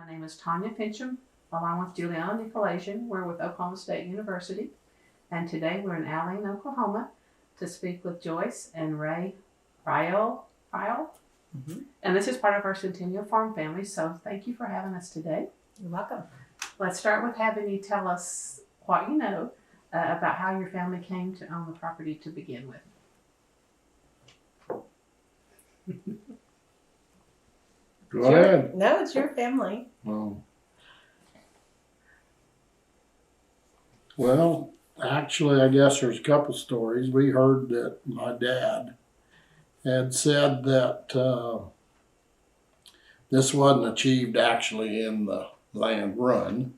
My name is Tanya Finchum, along with Juliana Nykolaiszyn. We're with Oklahoma State University, and today we're in Aline, Oklahoma, to speak with Joyce and Ray Ryel. And this is part of our Centennial Farm Families, so thank you for having us today. You're welcome. Let's start with having you tell us what you know about how your family came to own the property to begin with. Go ahead. No, it's your family. Well, actually, I guess there's a couple stories. We heard that my dad had said that this wasn't achieved actually in the land run.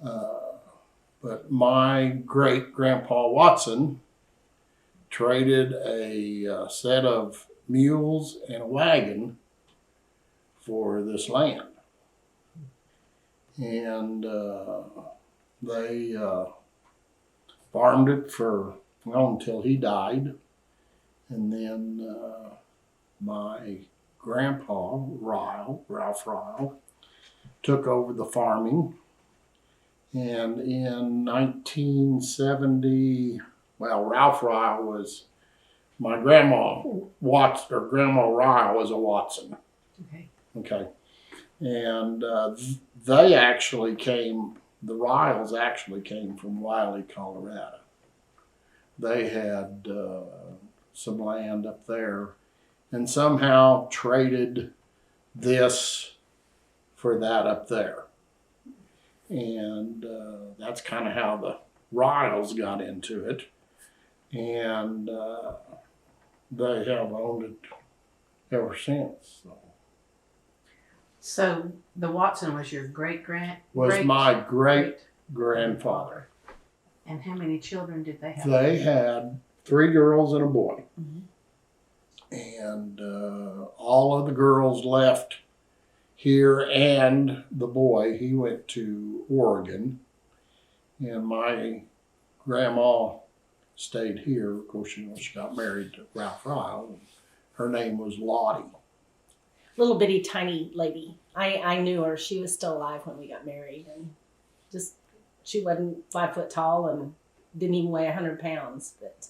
But my great-grandpa Watson traded a set of mules and a wagon for this land. And they farmed it for, well, until he died. And then my grandpa, Ryel Farm, took over the farming. And in 1970, well, Ralph Ryel was, my grandma Watson, or Grandma Ryel was a Watson. Okay. And they actually came, the Ryels actually came from Wiley, Colorado. They had some land up there and somehow traded this for that up there. And that's kind of how the Ryels got into it. And they have owned it ever since. So the Watson was your My great-grandfather. And how many children did they have? They had 3 girls and a boy. Mm-hmm. And all of the girls left here, and the boy, he went to Oregon. And my grandma stayed here. Of course, she got married to Ralph Ryel. Her name was Lottie. Little bitty tiny lady. I knew her. She was still alive when we got married, and just she wasn't 5 foot tall and didn't even weigh 100 pounds, but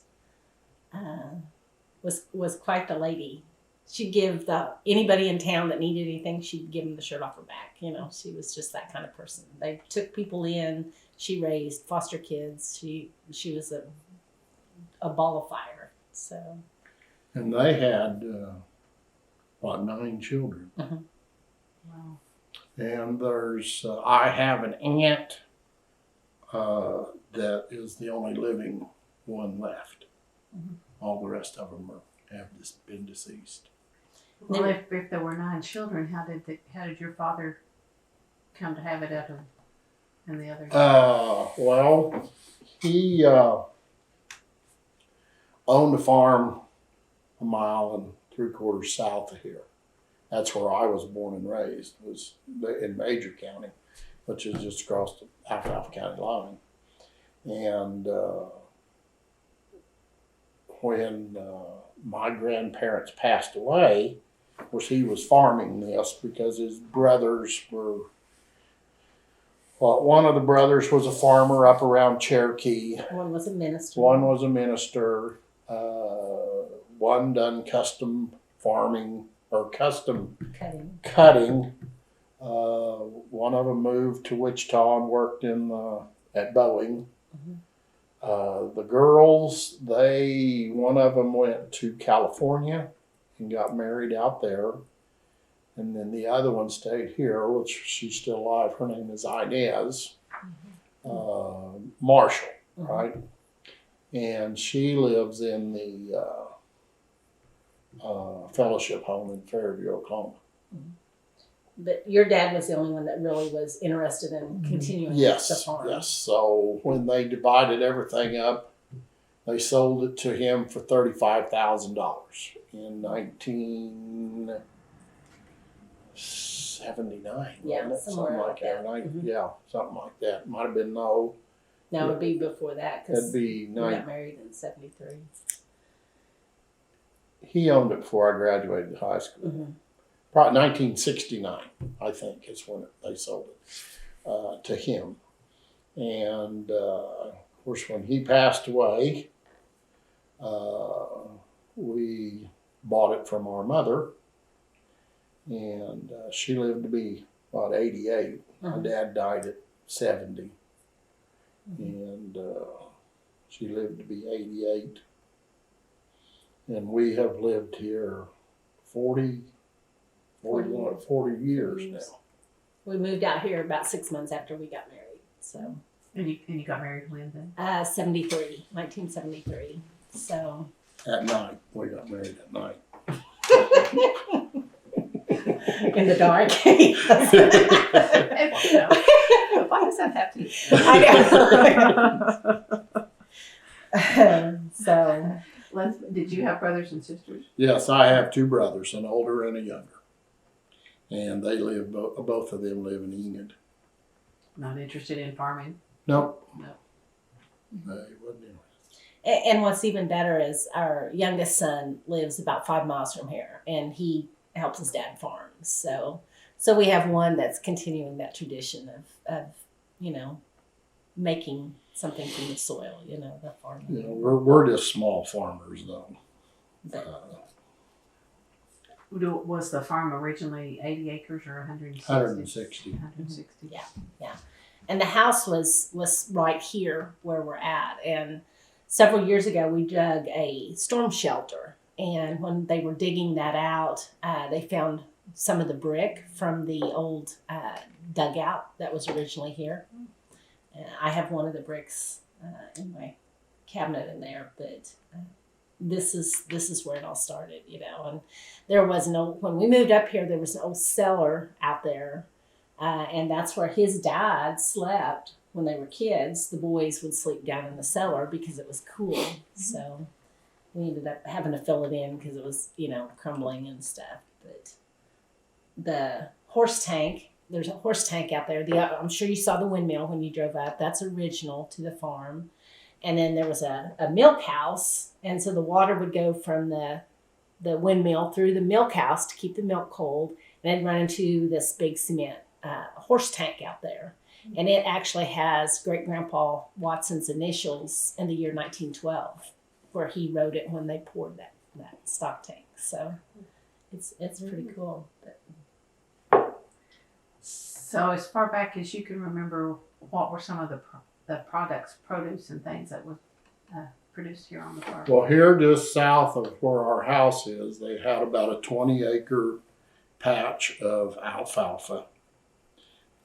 was quite the lady. She'd give anybody in town that needed anything, she'd give them the shirt off her back. You know, she was just that kind of person. They took people in. She raised foster kids. She was a ball of fire. So. And they had 9 children. Uh-huh. Wow. And there's, I have an aunt that is the only living one left. Mm-hmm. All the rest of them have been deceased. Well, if there were 9 children, how did your father come to have it out of and the other? Well, he owned a farm 1.75 miles south of here. That's where I was born and raised, was in Major County, which is just across the Alfalfa County line. And when my grandparents passed away, of course, he was farming this because his brothers were, well, one of the brothers was a farmer up around Cherokee. One was a minister. One was a minister. One done custom farming or custom cutting. One of them moved to Wichita and worked at Boeing. Mm-hmm. The girls, one of them went to California and got married out there. And then the other one stayed here, which she's still alive. Her name is Inez Marshall, right? And she lives in the fellowship home in Fairview, Oklahoma. But your dad was the only one that really was interested in continuing the farm. Yes. So when they divided everything up, they sold it to him for $35,000 in 1979. Yeah, something like that. Yeah, something like that. Might have been no. No, it'd be before that because we be got married in 73. He owned it before I graduated high school. Mm-hmm. probably 1969, I think, is when they sold it to him. And of course, when he passed away, we bought it from our mother, and she lived to be about 88. My dad died at 70, and she lived to be 88. And we have lived here 40 years now. We moved out here about 6 months after we got married. So. And you got married when then? 1973. So. At night. We got married at night. In the dark. Why does that have to be? I know. So. Did you have brothers and sisters? Yes, I have 2 brothers, an older and a younger. And they live, both of them live in Enid. Not interested in farming? Nope. No. They wouldn't interested. And what's even better is our youngest son lives about 5 miles from here, and he helps his dad farm. So we have one that's continuing that tradition of making something from the soil, the farming. We're just small farmers, though. Was the farm originally 80 acres or 160? 160. 160. Yeah. And the house was right here where we're at. And several years ago, we dug a storm shelter. And when they were digging that out, they found some of the brick from the old dugout that was originally here. I have one of the bricks in my cabinet in there, but this is where it all started, And there was when we moved up here, there was an old cellar out there, and that's where his dad slept when they were kids. The boys would sleep down in the cellar because it was cool. So we ended up having to fill it in because it was, crumbling and stuff. But the horse tank. There's a horse tank out there. I'm sure you saw the windmill when you drove up. That's original to the farm. And then there was a milk house. And so the water would go from the windmill through the milk house to keep the milk cold. And then run into this big cement horse tank out there. And it actually has Great-Grandpa Watson's initials in the year 1912, where he wrote it when they poured that stock tank. So it's pretty cool. But, so as far back as you can remember, what were some of the products, produce and things that were produced here on the farm? Well, here just south of where our house is, they had about a 20-acre patch of alfalfa.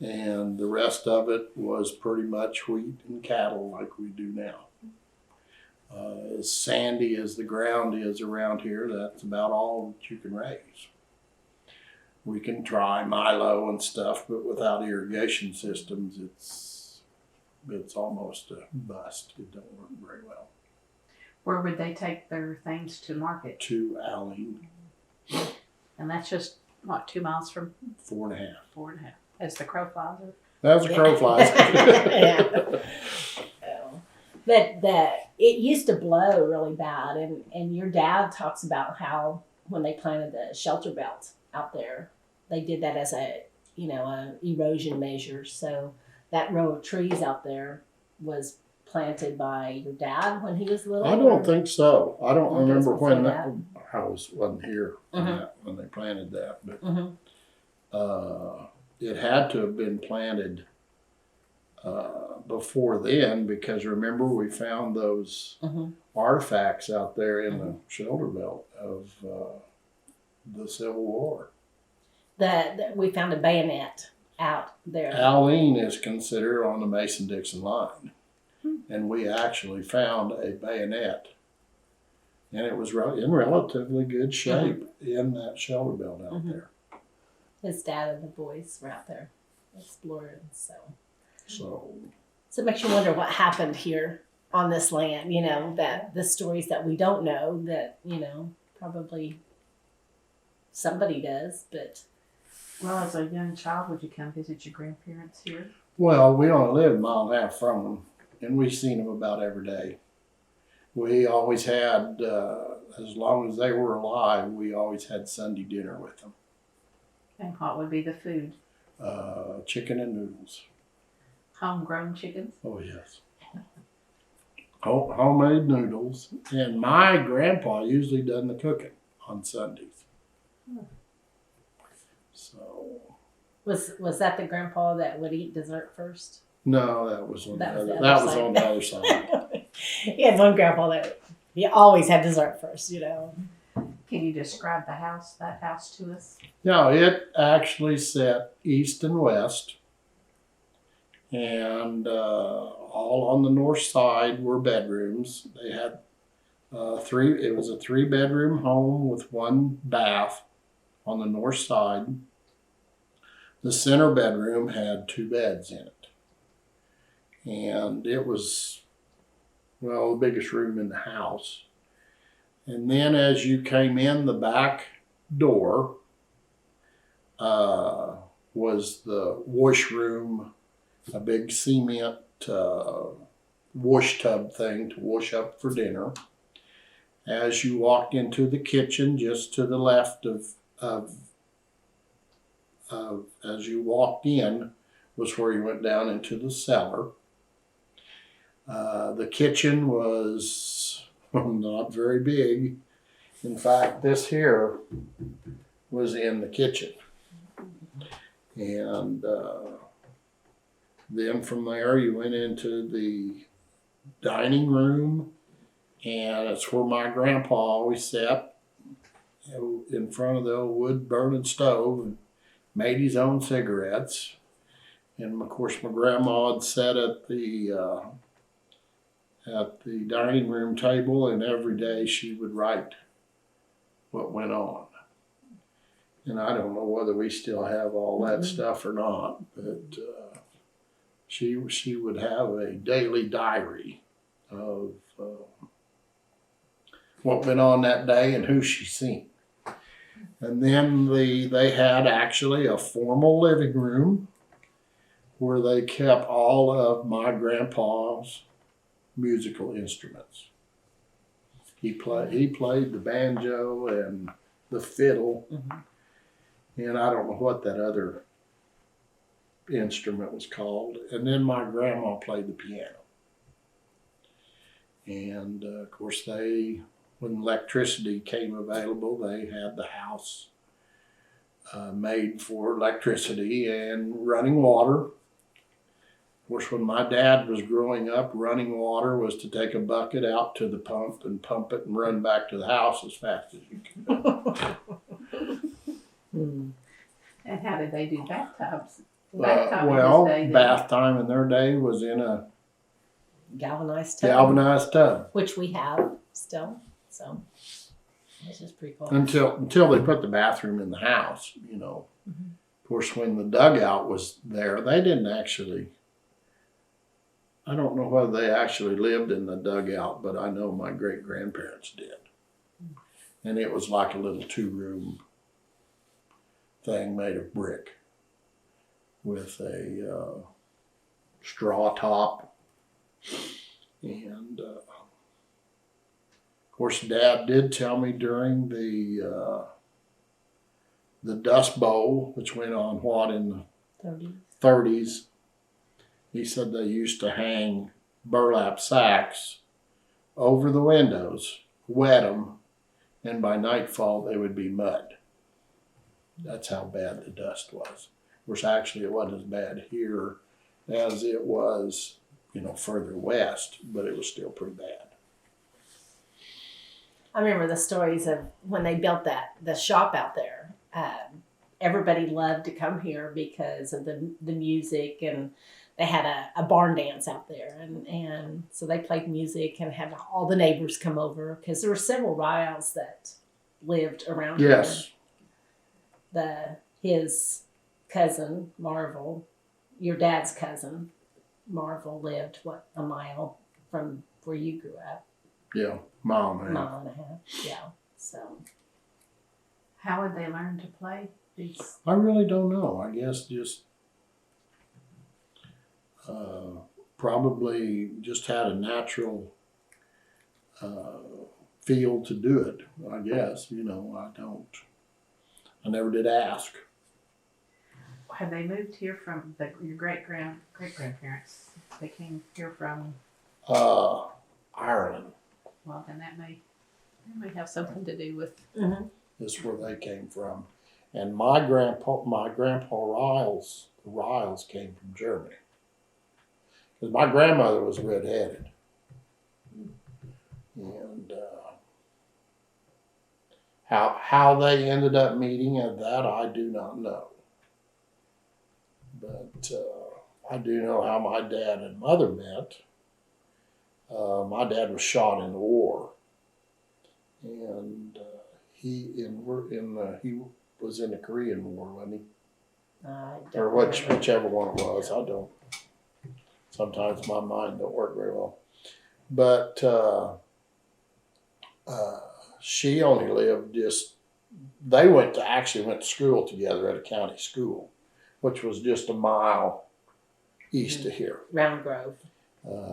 And the rest of it was pretty much wheat and cattle like we do now. As sandy as the ground is around here, that's about all that you can raise. We can try milo and stuff, but without irrigation systems, it's almost a bust. It don't work very well. Where would they take their things to market? To Aline. And that's just, 2 miles from? 4.5. 4.5. As the crow flies? That's a crow flies. Yeah. But it used to blow really bad, and your dad talks about how when they planted the shelter belt out there, they did that as a erosion measure. So that row of trees out there was planted by your dad when he was little. I don't think so. I don't remember when that. I wasn't here when they planted that, but it had to have been planted before then, because remember we found those artifacts out there in the shoulder belt of the Civil War. We found a bayonet out there. Aline is considered on the Mason-Dixon line, and we actually found a bayonet, and it was in relatively good shape in that shoulder belt out there. His dad and the boys were out there exploring, so it makes you wonder what happened here on this land, that the stories that we don't know, that, probably somebody does, but. Well, as a young child, would you come visit your grandparents here? Well, we only lived a mile and a half from them, and we've seen them about every day. We always had, as long as they were alive, we always had Sunday dinner with them. And what would be the food? Chicken and noodles. Homegrown chickens? Oh, yes. Homemade noodles. And my grandpa usually done the cooking on Sundays. So. Was that the grandpa that would eat dessert first? No, that was on That was the the other, other that was side. on the other side. He had one grandpa that he always had dessert first, you know. Can you describe that house to us? Yeah, it actually set east and west. And all on the north side were bedrooms. They had it was a 3-bedroom home with 1 bath on the north side. The center bedroom had 2 beds in it. And it was, well, the biggest room in the house. And then as you came in the back door was the washroom, a big cement wash tub thing to wash up for dinner. As you walked into the kitchen, just to the left of as you walked in was where you went down into the cellar. The kitchen was not very big. In fact, this here was in the kitchen. And then from there you went into the dining room, and it's where my grandpa always sat in front of the old wood burning stove and made his own cigarettes. And of course my grandma had sat at the dining room table, and every day she would write what went on. And I don't know whether we still have all that stuff or not, but she would have a daily diary of what went on that day and who she seen. And then they had actually a formal living room where they kept all of my grandpa's musical instruments. He played the banjo and the fiddle, and I don't know what that other instrument was called. And then my grandma played the piano. And of course when electricity came available, they had the house made for electricity and running water. Of course, when my dad was growing up, running water was to take a bucket out to the pump and pump it and run back to the house as fast as you could. And how did they do bathtubs? Bath time in their day was in a Galvanized tub. Which we have still. So it's just pretty cool. Until they put the bathroom in the house, you know. Of course, when the dugout was there, they didn't actually, I don't know whether they actually lived in the dugout, but I know my great-grandparents did. And it was like a little 2-room thing made of brick with a straw top. And of course, Dad did tell me during the Dust Bowl, which went on in the 30s, he said they used to hang burlap sacks over the windows, wet them, and by nightfall they would be mud. That's how bad the dust was. Of course, actually it wasn't as bad here as it was, further west, but it was still pretty bad. I remember the stories of when they built the shop out there. Everybody loved to come here because of the music, and they had a barn dance out there, and so they played music and had all the neighbors come over because there were several Ryels that lived around here. Yes. His cousin Marvel, your dad's cousin Marvel, lived a mile from where you grew up. Yeah, mile and a half. Yeah. So how would they learn to play these? I really don't know. I guess just probably just had a natural feel to do it. I guess I never did ask. Had they moved here from your great grandparents? They came here from. Ireland. Well, then that may have something to do with. Is where they came from, and my grandpa Ryels came from Germany. Because my grandmother was redheaded, and how they ended up meeting at that I do not know. But I do know how my dad and mother met. My dad was shot in the war, and he was in the Korean War, wasn't he? Or whichever one it was. I don't. Sometimes my mind don't work very well. But she only lived they actually went to school together at a county school, which was just a mile east of here. Round Grove.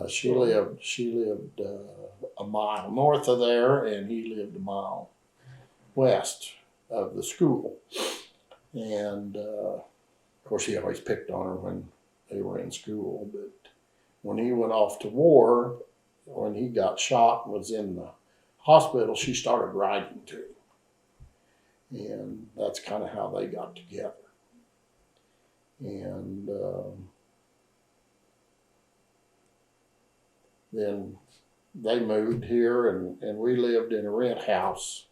She lived a mile north of there, and he lived a mile west of the school. And of course, he always picked on her when they were in school. But when he went off to war, when he got shot and was in the hospital, she started writing to him. And that's kind of how they got together. And then they moved here, and we lived in a rent house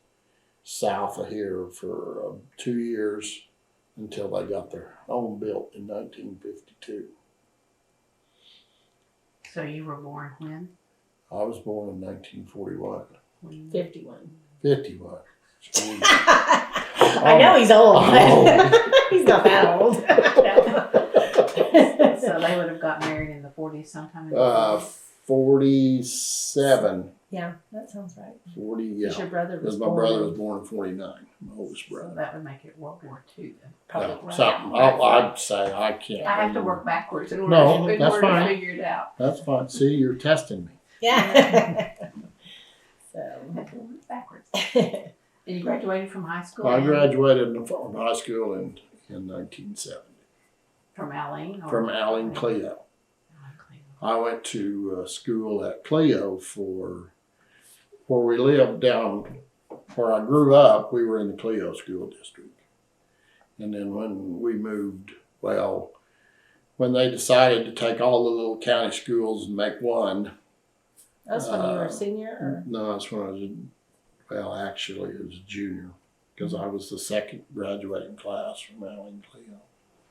south of here for 2 years until they got their home built in 1952. So you were born when? I was born in 1941. 51. 51. I know he's old, but he's not that old. So they would have got married in the 40s sometime in the 40s? 47. Yeah, that sounds right. 40, yeah. Because your brother was Because my brother was born in 49, my oldest brother. So that would make it World War II then. Probably Something. Right. I'd say I can't. I have to work backwards in order, No, in that's order fine. to figure it out. That's fine. See, you're testing me. Yeah. I So. have to work backwards. And you graduated from high school? I graduated from high school in 1970. From Aline? From Aline, Clio. I went to school at Clio where we lived down where I grew up. We were in the Clio school district. And then when we moved, when they decided to take all the little county schools and make one. That's when you were a senior? Or? No, that's when I was actually it was a junior, because I was the second graduating class from Aline, Clio.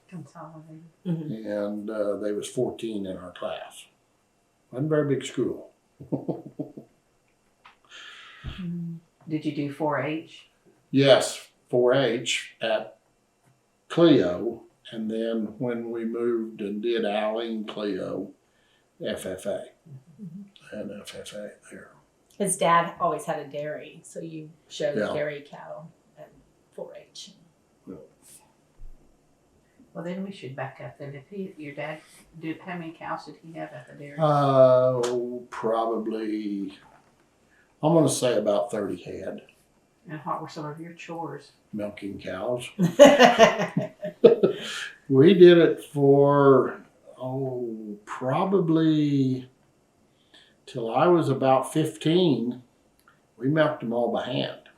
Consolidated. Mm-hmm. And there was 14 in our class. Wasn't a very big school. Did you do 4-H? Yes, 4-H at Clio, and then when we moved and did Aline, Clio, FFA, and FFA there. His dad always had a dairy, so you showed Yeah. dairy cow at 4-H. Well, then we should back up then. If your dad how many cows did he have at the dairy? Probably, I'm going to say about 30 head. And what were some of your chores? Milking cows. We did it for, probably till I was about 15. We milked them all by hand.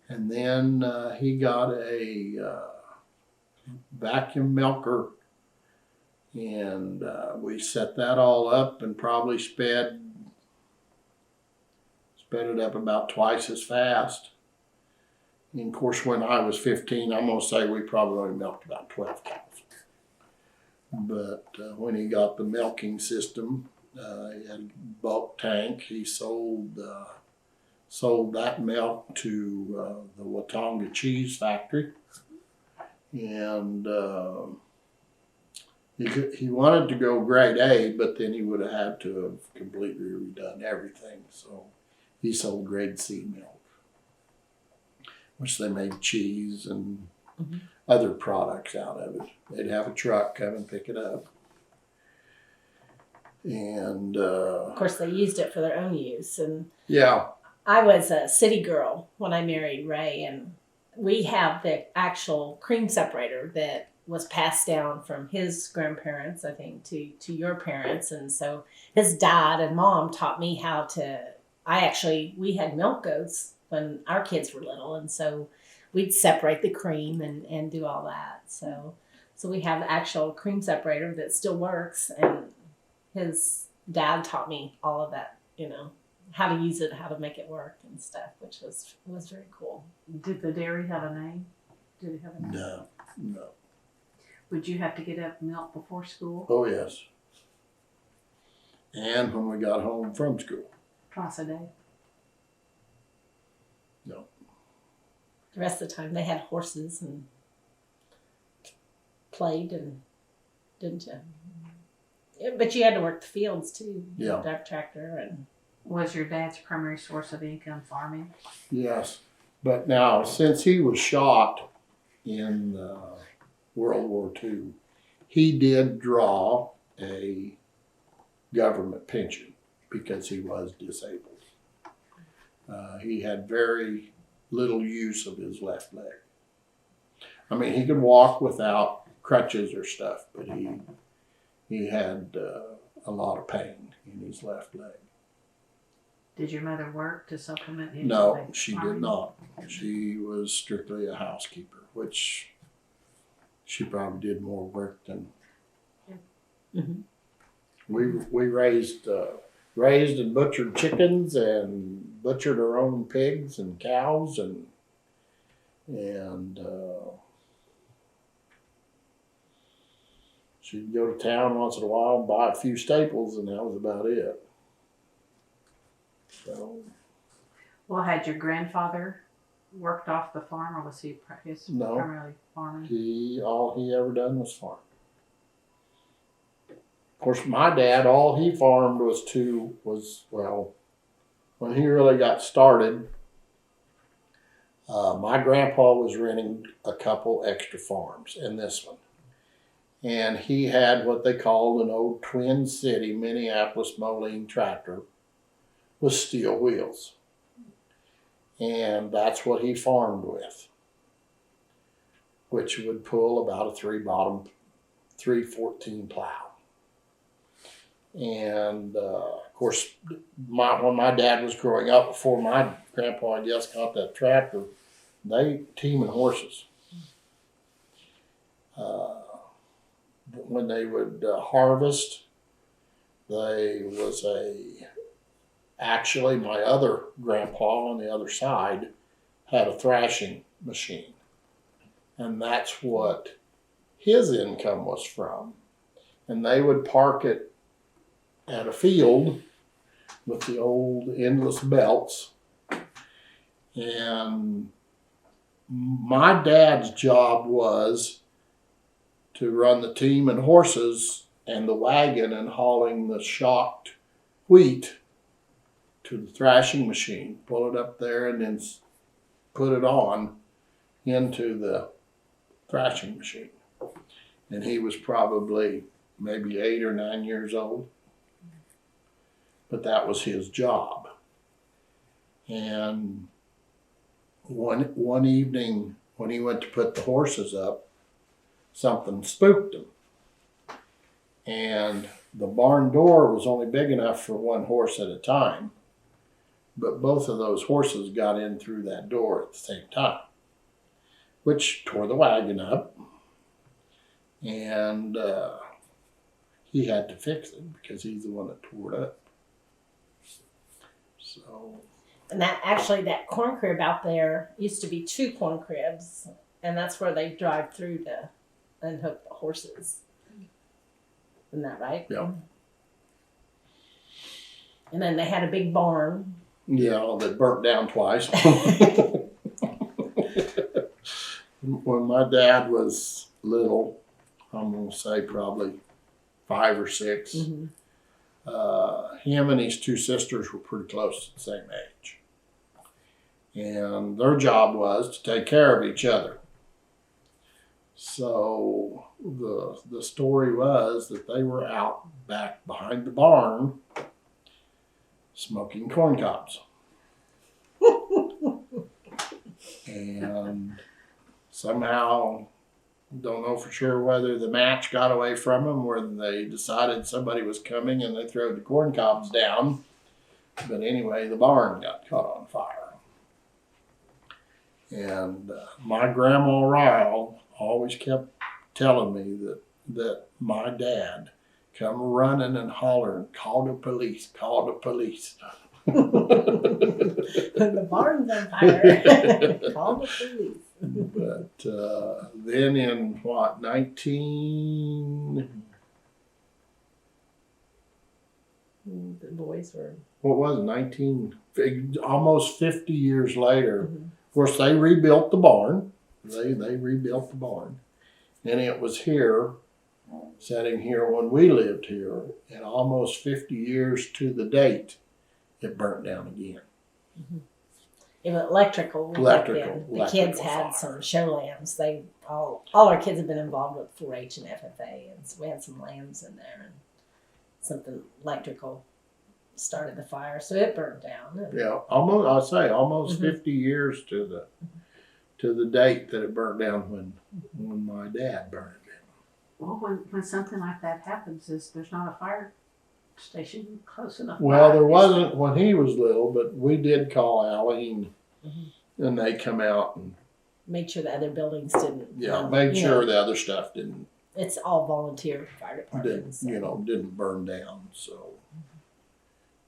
And then he got a vacuum milker, and we set that all up and probably sped it up about twice as fast. And of course, when I was 15, I'm going to say we probably only milked about 12 cows. But when he got the milking system, he had a bulk tank. He sold that milk to the Watauga cheese factory. And he wanted to go grade A, but then he would have had to have completely redone everything. So he sold grade C milk, which they made cheese and other products out of it. They'd have a truck come and pick it up. And Of course, they used it for their own use. And yeah, I was a city girl when I married Ray, and we have the actual cream separator that was passed down from his grandparents, I think, to your parents. And so his dad and mom taught me how to, we had milk goats when our kids were little. And so we'd separate the cream and do all that. So we have the actual cream separator that still works. And his dad taught me all of that, how to use it, how to make it work and stuff, which was very cool. Did the dairy have a name? Did it have a name? No. Would you have to get up milk before school? Oh, yes. And when we got home from school. Twice a day? No. The rest of the time they had horses and played, and didn't you? Yeah, but you had to work the fields too. Yeah. You had a tractor. And Was your dad's primary source of income farming? Yes. But now, since he was shot in World War II, he did draw a government pension because he was disabled. He had very little use of his left leg. I mean, he could walk without crutches or stuff, but he had a lot of pain in his left leg. Did your mother work to supplement income? No, she did not. She was strictly a housekeeper, which she probably did more work than. Mhm. We raised and butchered chickens and butchered our own pigs and cows and she'd go to town once in a while and buy a few staples, and that was about it. So. Well, had your grandfather worked off the farm, or was he No. primarily farming? All he ever done was farm. Of course, my dad, all he farmed was when he really got started, my grandpa was renting a couple extra farms and this one. And he had what they called an old Twin City Minneapolis Moline tractor with steel wheels. And that's what he farmed with, which would pull about a 314 plow. And of course, when my dad was growing up, before my grandpa, I guess, got that tractor, they teaming horses. When they would harvest, actually my other grandpa on the other side had a thrashing machine. And that's what his income was from. And they would park it at a field with the old endless belts. And my dad's job was to run the team and horses and the wagon and hauling the shocked wheat to the thrashing machine, pull it up there, and then put it on into the thrashing machine. And he was probably maybe 8 or 9 years old. But that was his job. And one evening when he went to put the horses up, something spooked him. And the barn door was only big enough for one horse at a time. But both of those horses got in through that door at the same time, which tore the wagon up. And he had to fix it because he's the one that tore it up. So. And that corn crib out there used to be 2 corn cribs, and that's where they drive through to unhook the horses. Isn't that right? Yeah. And then they had a big barn. Yeah, that burnt down twice. When my dad was little, I'm going to say probably 5 or 6, him and his 2 sisters were pretty close to the same age. And their job was to take care of each other. So the story was that they were out back behind the barn smoking corn cobs. And somehow Don't know for sure whether the match got away from them, or they decided somebody was coming and they threw the corn cobs down. But anyway, the barn got caught on fire. And my grandma Ryel always kept telling me that my dad come running and hollering, call the police, call the police. The barn's on fire. Call the police. But then in what, 19... The boys were... What was it, 19... Almost 50 years later. Of course, they rebuilt the barn. They rebuilt the barn. And it was here, sitting here when we lived here, and almost 50 years to the date, it burnt down again. It was electrical. The kids had some show lambs. All our kids have been involved with 4-H and FFA, and so we had some lambs in there, and something electrical started the fire, so it burned down. Yeah, almost 50 years to the date that it burned down when my dad burned it down. Well, when something like that happens, there's not a fire station close enough. Well, there wasn't when he was little, but we did call Aline, and they come out and made sure the other buildings didn't. Made sure the other stuff didn't. It's all volunteer fire departments. Didn't burn down. So,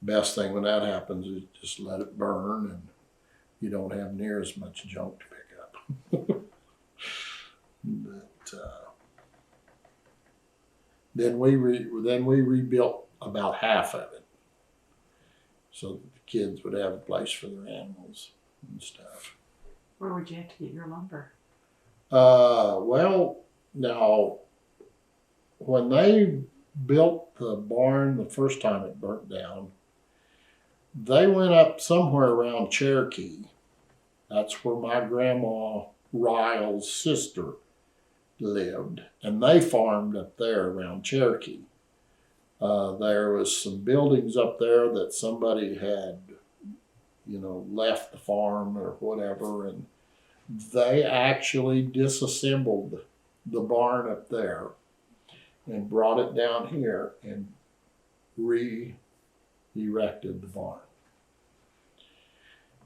best thing when that happens is just let it burn, and you don't have near as much junk to pick up. But then we rebuilt about half of it, so that the kids would have a place for their animals and stuff. Where would you have to get your lumber? Well, now, when they built the barn the first time it burnt down, they went up somewhere around Cherokee. That's where my grandma Ryel's sister lived, and they farmed up there around Cherokee. There was some buildings up there that somebody had, left the farm or whatever, and they actually disassembled the barn up there and brought it down here and re-erected the barn.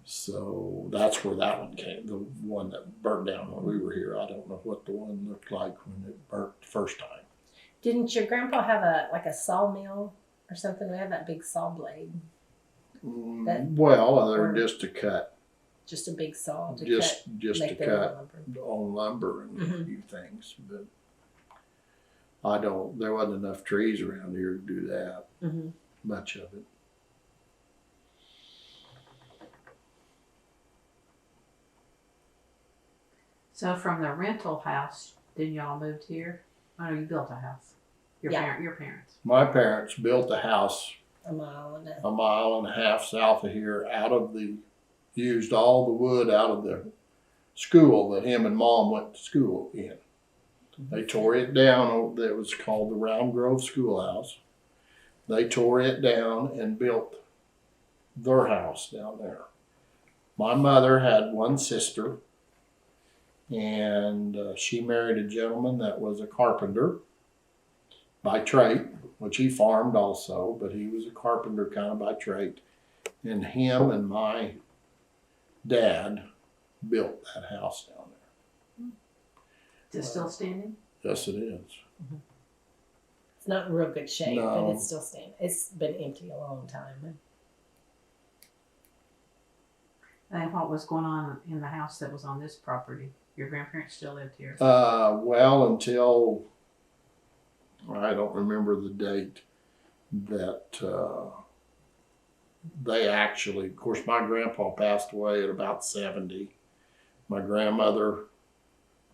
So that's where that one came, the one that burnt down when we were here. I don't know what the one looked like when it burnt the first time. Didn't your grandpa have a sawmill or something? We had that big saw blade. They're just to cut. Just a big saw to just to cut on lumber and a few things, but there wasn't enough trees around here to do that, much of it. So from the rental house, then y'all moved here? Oh, no, you built a house. Your parents. My parents built a house a mile and a half south of here, used all the wood out of the school that him and Mom went to school in. They tore it down. It was called the Round Grove Schoolhouse. They tore it down and built their house down there. My mother had one sister, and she married a gentleman that was a carpenter by trade, which he farmed also, but he was a carpenter kind of by trade. And him and my dad built that house down there. Is it still standing? Yes, it is. It's not in real good shape, No. but it's still standing. It's been empty a long time. And what was going on in the house that was on this property? Your grandparents still lived here? Until, I don't remember the date that they actually, of course, my grandpa passed away at about 70. My grandmother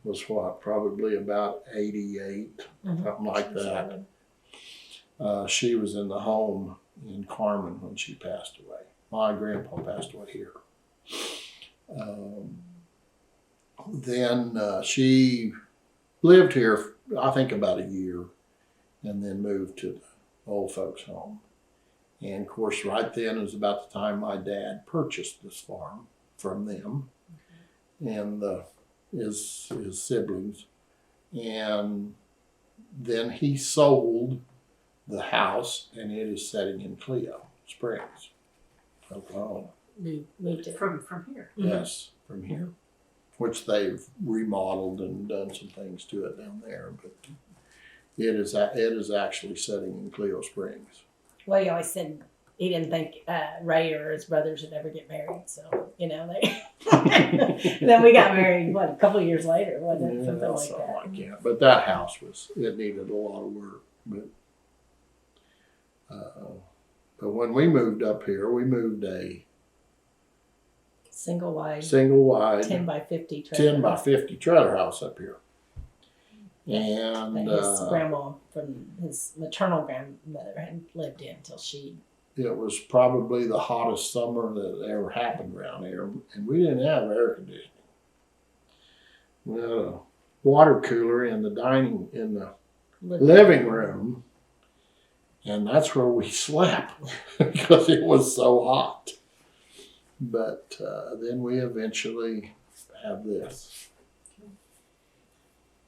was probably about 88, something like that. She was in the home in Carmen when she passed away. My grandpa passed away here. Then she lived here, I think, about a year, and then moved to the old folks' home. And of course, right then was about the time my dad purchased this farm from them, and his siblings And then he sold the house, and it is sitting in Cleo Springs, Oklahoma. Moved it. From here. Yes, from here, which they've remodeled and done some things to it down there, but it is actually sitting in Cleo Springs. Well, he always said he didn't think Ray or his brothers would ever get married. So, you know, they. Then we got married, what, a couple of years later, wasn't it? Yeah, Something like something that. like that. But that house it needed a lot of work. But when we moved up here, we moved a Single wide 10 by 50 trailer. 10 by 50 trailer house up here. And that his grandma from his maternal grandmother had lived in until she. It was probably the hottest summer that ever happened around here, and we didn't have air conditioning. We had a water cooler in the living room, and that's where we slept because it was so hot. But then we eventually have this.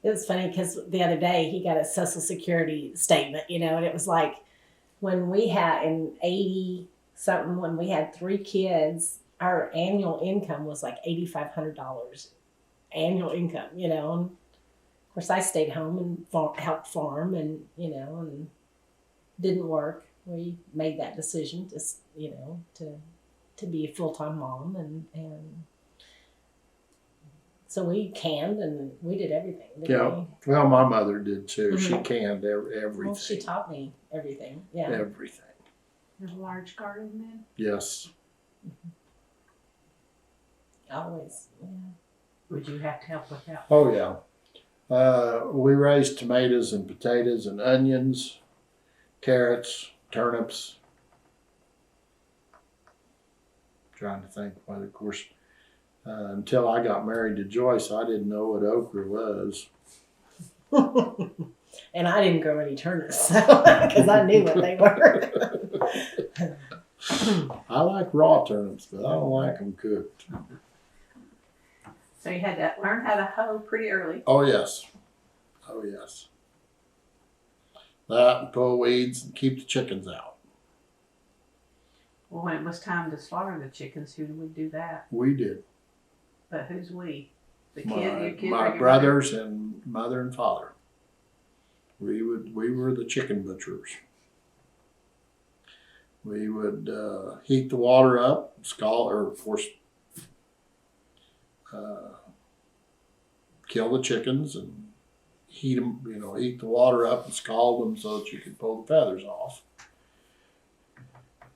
It was funny because the other day he got a Social Security statement, you know, and it was like when we had in 80 something, when we had 3 kids, our annual income was like $8,500 annual income, you know. And of course, I stayed home and helped farm, and you know, and didn't work. We made that decision, just you know, to be a full-time mom, and so we canned and we did everything. Yeah, well, my mother did too. Mm-hmm. She canned everything. Well, she taught me everything. Yeah, everything. There's a large garden then? Yes. always. Yeah. Would you have to help with that? Oh yeah. We raised tomatoes and potatoes and onions, carrots, turnips. Trying to think, but of course, until I got married to Joyce, I didn't know what okra was. And I didn't grow any turnips because I knew what they were. I like raw turnips, but I don't like them cooked. So you had to learn how to hoe pretty early. Oh yes, oh yes. That and pull weeds and keep the chickens out. Well, when it was time to slaughter the chickens, who would do that? We did. But who's we? The My, kid, your kid, my or your brothers and mother and father. We were the chicken butchers. We would heat the water up, kill the chickens and heat them. Heat the water up and scald them so that you could pull the feathers off.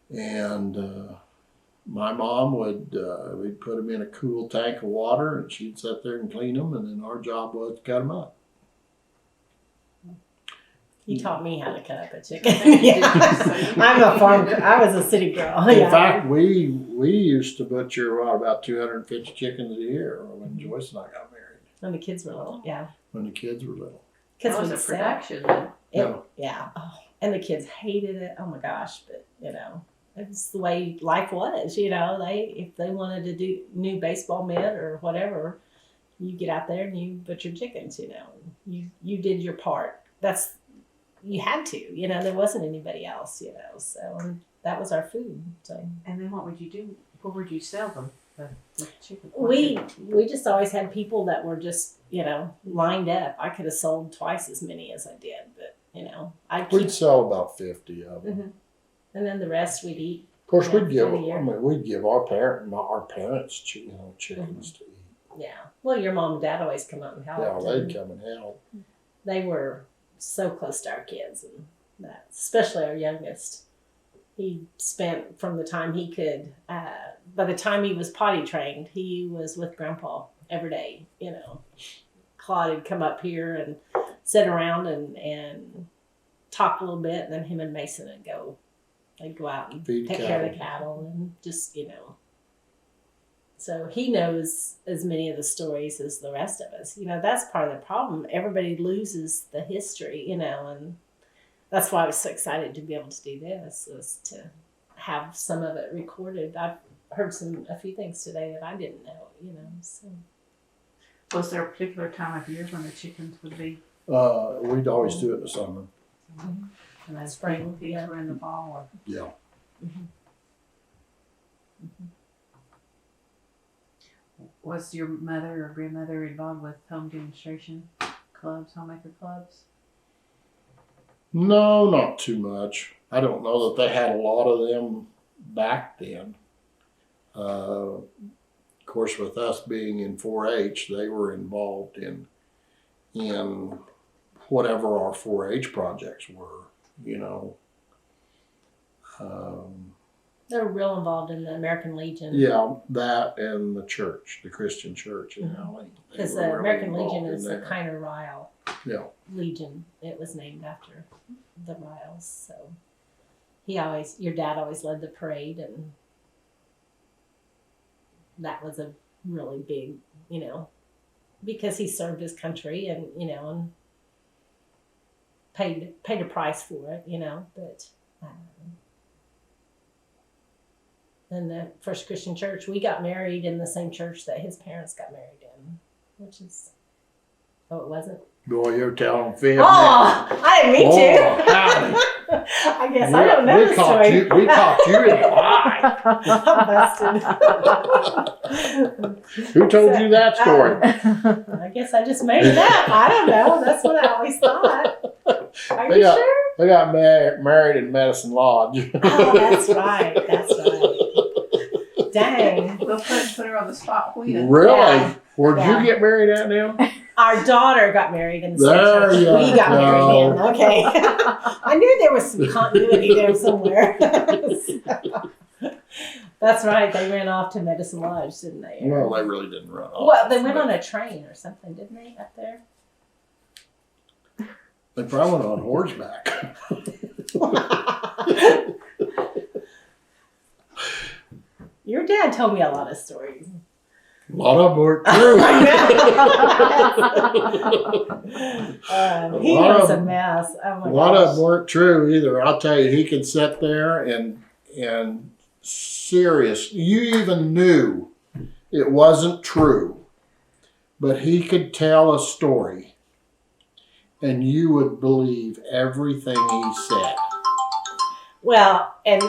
And my mom we'd put them in a cool tank of water, and she'd sit there and clean them, and then our job was to cut them up. You taught me how to cut up a chicken. Yeah. I'm a farm. I was a city girl. In fact, we used to butcher about 250 chickens a year when Joyce and I got married. When the kids were little, yeah. When the kids were little. That was a production then. Yeah. Oh, and the kids hated it. Oh my gosh! But it's the way life was. If they wanted to do new baseball mitt or whatever, you get out there and you butcher chickens. You did your part. You had to, there wasn't anybody else, so that was our food. So. And then what would you do? Where would you sell them? The chicken? We just always had people that were just, lined up. I could have sold twice as many as I did, but, we'd sell about 50 of them. Mm-hmm. And then the rest we'd eat. Of course, we'd give our parents, chickens to eat. Yeah. Well, your mom and dad always come out and help. Yeah, they'd come and help. They were so close to our kids, and that, especially our youngest. He spent from the time he could, by the time he was potty trained, he was with Grandpa every day. Claude would come up here and sit around and talk a little bit, and then him and Mason would go. They'd go out and take care of the cattle and just, So he knows as many of the stories as the rest of us. That's part of the problem. Everybody loses the history, and that's why I was so excited to be able to do this, was to have some of it recorded. I've heard a few things today that I didn't know, so. Was there a particular time of year when the chickens would be? We'd always do it in the summer. And then Spring, pigs yeah. were in the fall. Or? Yeah. Was your mother or grandmother involved with home demonstration clubs, homemaker clubs? No, not too much. I don't know that they had a lot of them back then. Of course, with us being in 4-H, they were involved in whatever our 4-H projects were, you know. They were real involved in the American Legion. Yeah, that and the church, the Christian church in Aline. Because the American Legion is the Kiner Ryel Legion. It was named after the Ryels. So your dad always led the parade, and that was a really big, you know, because he served his country and, you know, and paid a price for it, you know, but in the First Christian Church, we got married in the same church that his parents got married in, which is, it wasn't? Boy, you're telling fib. Oh, I didn't mean to. Howdy. I guess I don't know the story. We caught you in a lie. I'm busted. Who told you that story? I guess I just made it up. I don't know. That's what I always thought. Are you sure? They got married in Medicine Lodge. Oh, that's right. That's right. Dang. We'll put her on the spot when. Really? Yeah. Where'd Yeah. you get married at now? Our daughter got married in the same There church. you We got go. married in. Okay. I knew there was some continuity there somewhere. That's right. They ran off to Medicine Lodge, didn't they? Well, they really didn't run off. Well, they went on a train or something, didn't they, up there? They probably went on horseback. Your dad told me a lot of stories. A lot of them weren't true. He was a mess. Oh my A lot of gosh. them weren't true either. I'll tell you, he could sit there and serious. You even knew it wasn't true, but he could tell a story, and you would believe everything he said. Well, and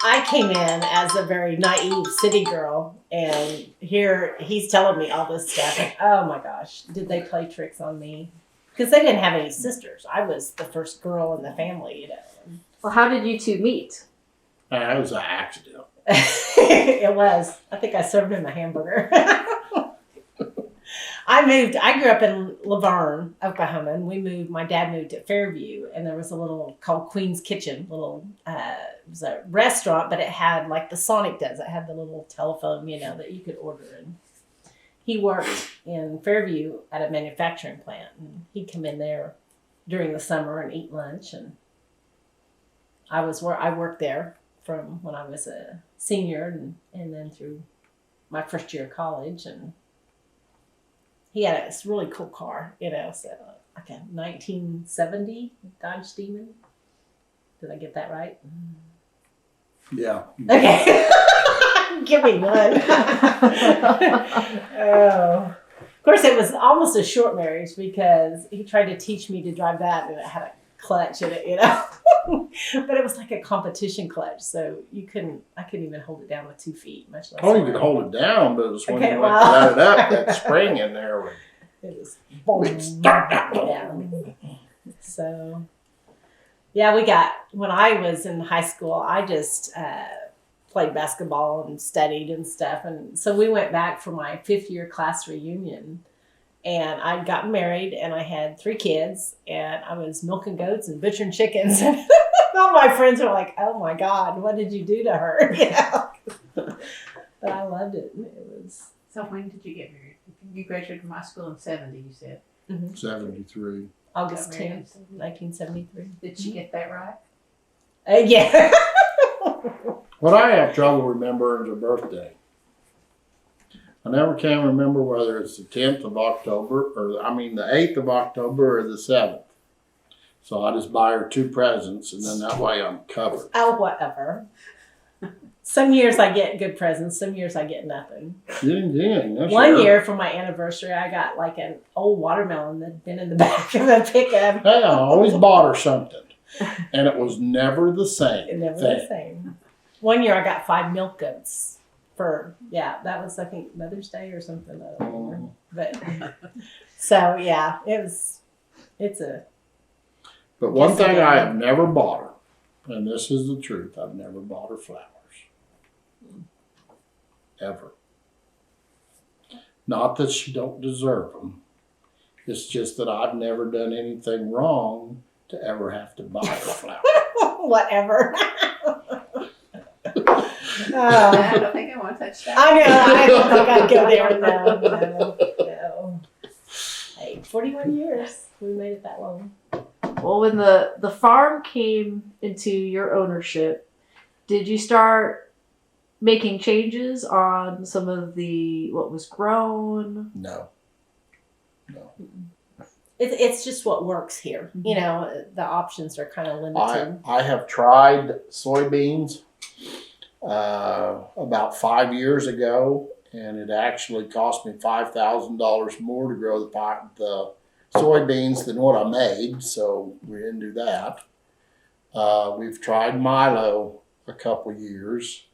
I came in as a very naive city girl, and here he's telling me all this stuff. And, oh my gosh, did they play tricks on me? Because they didn't have any sisters. I was the first girl in the family, you know. Well, how did you two meet? That was an accident. It was. I think I served him a hamburger. I grew up in Laverne, Oklahoma, and my dad moved to Fairview, and there was a little called Queen's Kitchen, it was a restaurant, but it had, like the Sonic does, it had the little telephone, you know, that you could order. And he worked in Fairview at a manufacturing plant, and he'd come in there during the summer and eat lunch. And I worked there from when I was a senior and then through my first year of college. And he had this really cool car, you know, so like a 1970 Dodge Demon. Did I get that right? Yeah. Okay. Give me one. Oh. Of course, it was almost a short marriage because he tried to teach me to drive that, and it had a clutch in it, you know. But it was like a competition clutch, so I couldn't even hold it down with 2 feet, much less. Oh, you could hold it down, but it was when Okay, you went well. to let it up, that spring in there would It was boom. Yeah. So, yeah, when I was in high school, I just played basketball and studied and stuff. And so we went back for my 5th year class reunion, and I'd gotten married and I had 3 kids, and I was milking goats and butchering chickens. And all my friends were like, oh my God, what did you do to her? You know? But I loved it. It was. So when did you get married? You graduated from high school in 70, you said. 73. August Got married in 10th, 1973. Did she get that right? Yeah. What I have trouble remembering is her birthday. I never can remember whether it's the 10th of October, the 8th of October or the 7th. So I just buy her 2 presents, and then that way I'm covered. Oh, whatever. Some years I get good presents. Some years I get nothing. Yeah, One year for my anniversary, I got like an old watermelon that'd been in the back of a pickup. Hey, I always bought her something, and it was never the same. Never the same. One year I got 5 milk goats for, that was I think Mother's Day or something. I don't remember. But so yeah, it's a. But one thing I have never bought her, and this is the truth, I've never bought her flowers. Ever. Not that she don't deserve them. It's just that I've never done anything wrong to ever have to buy her flowers. Whatever. I don't think I want to touch that. I know. I don't think I'd go there. No. Hey, 41 years. We made it that long. Well, when the farm came into your ownership, did you start making changes on some of what was grown? No. It's just what works here. You know, the options are kind of limited. I have tried soybeans about 5 years ago, and it actually cost me $5,000 more to grow the soybeans than what I made, so we didn't do that. We've tried Milo a couple years,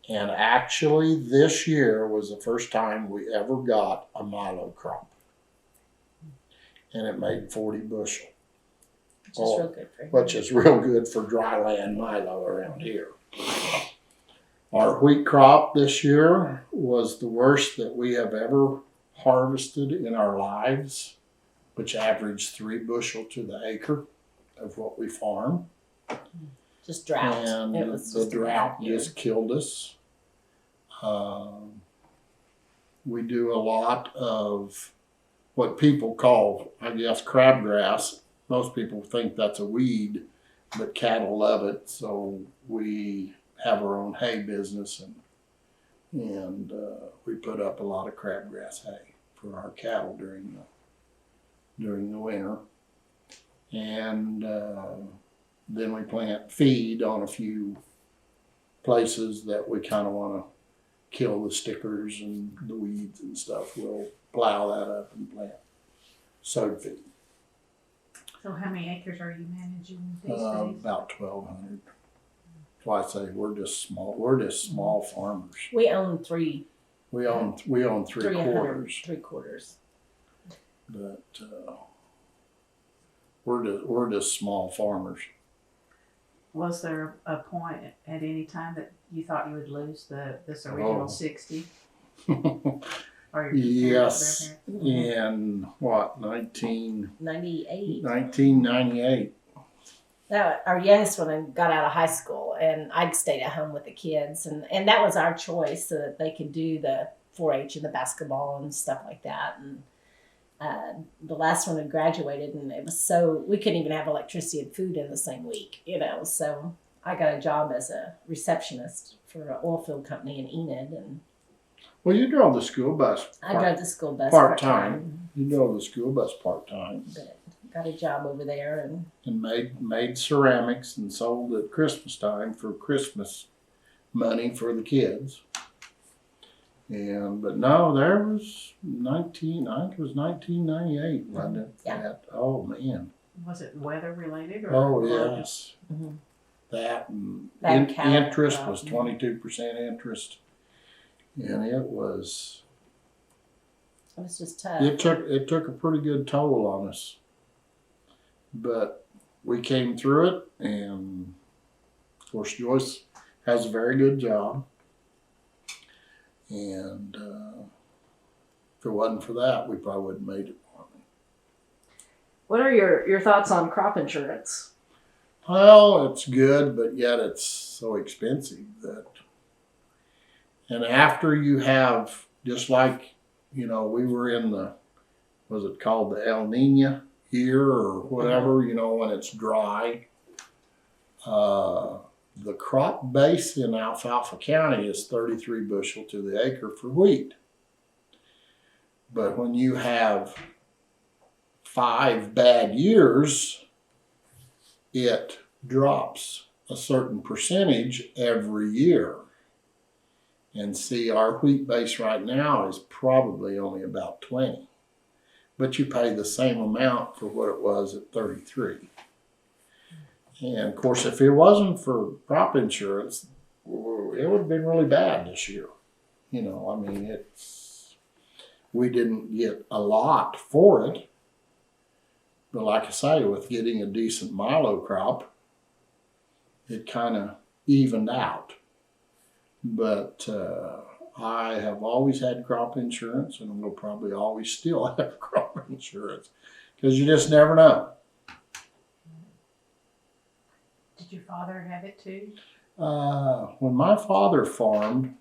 and actually this year was the first time we ever got a Milo crop. And it made 40 bushel. Which is real good for Which is real good for dry land Milo around here. Our wheat crop this year was the worst that we have ever harvested in our lives, which averaged 3 bushel to the acre of what we farm. Just drought. And it was the drought just killed us. We do a lot of what people call, I guess, crabgrass. Most people think that's a weed, but cattle love it. So we have our own hay business, and we put up a lot of crabgrass hay for our cattle during the winter. And then we plant feed on a few places that we kind of want to kill the stickers and the weeds and stuff. We'll plow that up and plant sowed feed. So how many acres are you managing these days? About 1,200. That's why I say we're just small. We're just small farmers. We own 3. We own 3/4. 3/4. But we're just small farmers. Was there a point at any time that you thought you would lose this original 60? Or Yes, in what, 98. 1998. Our youngest one got out of high school, and I'd stayed at home with the kids, and that was our choice so that they could do the 4-H and the basketball and stuff like that. And the last one had graduated, and it was we couldn't even have electricity and food in the same week, So I got a job as a receptionist for an oil field company in Enid, and Well, you drove the school bus. I drove the school bus part-time. You drove the school bus part-time. But got a job over there, And made ceramics and sold at Christmas time for Christmas money for the kids. But no, there was I think it was 1998, wasn't it? Yeah. Oh man. Was it weather related? Oh yes. Mhm. That and That cattle interest crop. was 22% interest, and it was just tough. it took a pretty good toll on us, but we came through it, and of course Joyce has a very good job, and if it wasn't for that, we probably wouldn't have made it. What are your thoughts on crop insurance? Well, it's good, but yet it's so expensive and after you have, just like, we were in was it called the El Nino year or whatever, when it's dry. The crop base in Alfalfa County is 33 bushel to the acre for wheat. But when you have 5 bad years, it drops a certain percentage every year. And see, our wheat base right now is probably only about 20. But you pay the same amount for what it was at 33. And of course, if it wasn't for crop insurance, it would have been really bad this year. You know, I mean, we didn't get a lot for it. But like I say, with getting a decent milo crop, it kind of evened out. But I have always had crop insurance, and will probably always still have crop insurance, because you just never know. Did your father have it too? When my father farmed,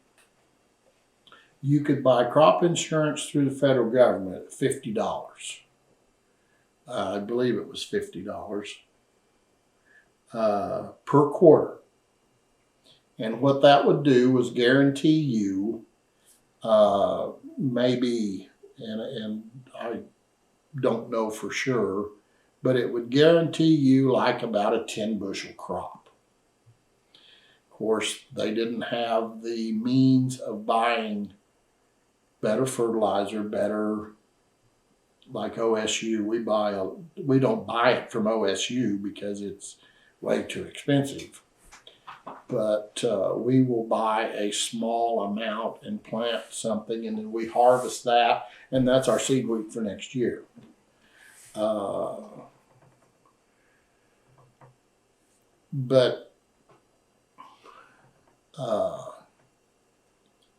you could buy crop insurance through the federal government at $50. I believe it was $50 per quarter. And what that would do was guarantee you maybe, and I don't know for sure, but it would guarantee you like about a 10 bushel crop. Of course, they didn't have the means of buying better fertilizer, better, like OSU. We don't buy it from OSU because it's way too expensive. But we will buy a small amount and plant something, and then we harvest that, and that's our seed wheat for next year.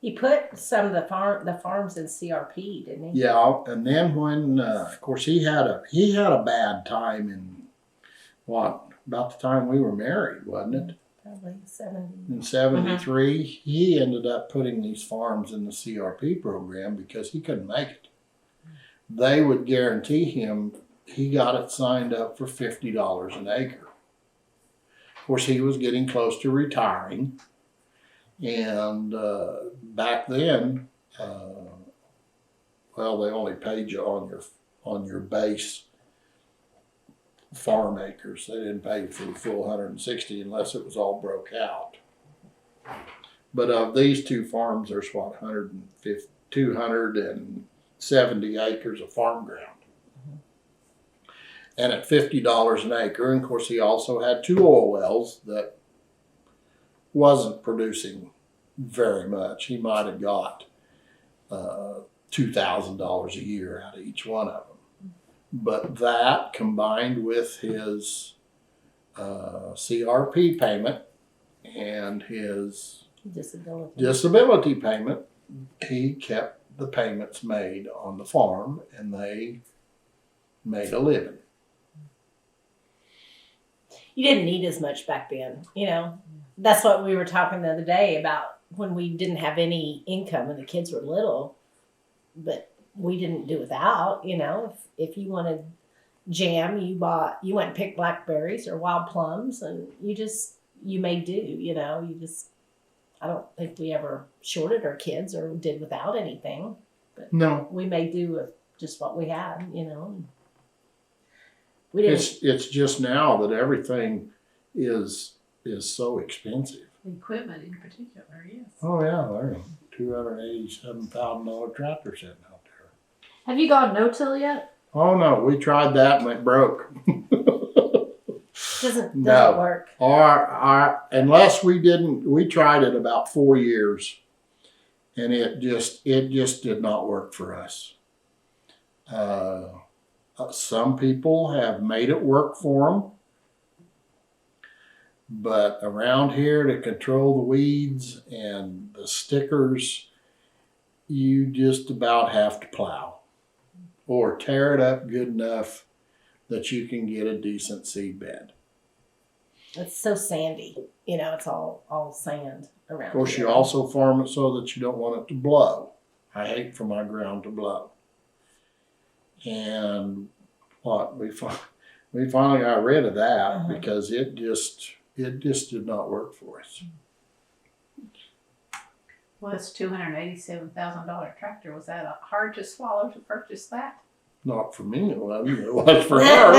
He put some of the farms in CRP, didn't he? Yeah, and then when, of course, he had a bad time in about the time we were married, wasn't it? Probably 70. In 73, he ended up putting these farms in the CRP program because he couldn't make it. They would guarantee him, he got it signed up for $50 an acre. Of course, he was getting close to retiring. And back then, they only paid you on your base farm acres. They didn't pay you for the full 160 unless it was all broke out. But of these two farms, there's 270 acres of farm ground. And at $50 an acre, and of course he also had 2 oil wells that wasn't producing very much. He might have got $2,000 a year out of each one of them. But that, combined with his CRP payment and his disability payment, he kept the payments made on the farm, and they made a living. You didn't need as much back then, you know. That's what we were talking the other day about when we didn't have any income and the kids were little, but we didn't do without, you know. If you wanted jam, you went and picked blackberries or wild plums, and you made do, you know. I don't think we ever shorted our kids or did without anything, but no, we made do with just what we had, you know. It's just now that everything is so expensive. The equipment in particular, yes. Oh yeah, there's a $287,000 tractor sitting out there. Have you gone no-till yet? Oh no, we tried that and it broke. Doesn't No. work. Unless we tried it about 4 years, and it just did not work for us. Some people have made it work for them, but around here, to control the weeds and the stickers, you just about have to plow or tear it up good enough that you can get a decent seed bed. It's so sandy, you know. It's all sand around. Of course, here. you also farm it so that you don't want it to blow. I hate for my ground to blow. And we finally got rid of that because it just did not work for us. Well, this $287,000 tractor, was that hard to swallow to purchase that? Not for me, it wasn't. It was for her.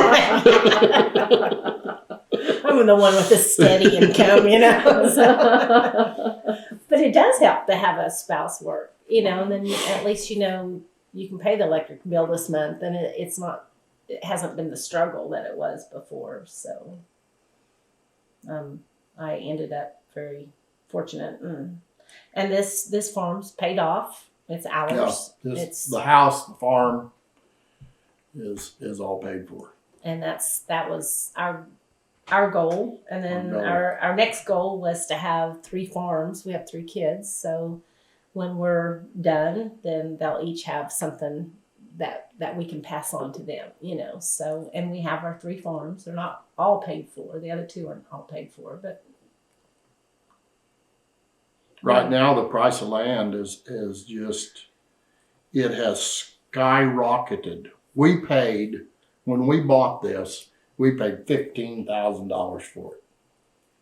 I'm the one with a steady income, you know. So. But it does help to have a spouse work, you know, and then at least you know you can pay the electric bill this month, and it hasn't been the struggle that it was before. So I ended up very fortunate, and this farm's paid off. It's ours. Yeah, it's the house, the farm is all paid for. And that was our goal. And then our next goal was to have 3 farms. We have 3 kids, so when we're done, then they'll each have something that we can pass on to them, you know. So, and we have our 3 farms. They're not all paid for. The other 2 aren't all paid for, but Right now, the price of land is just, it has skyrocketed. When we bought this, we paid $15,000 for it.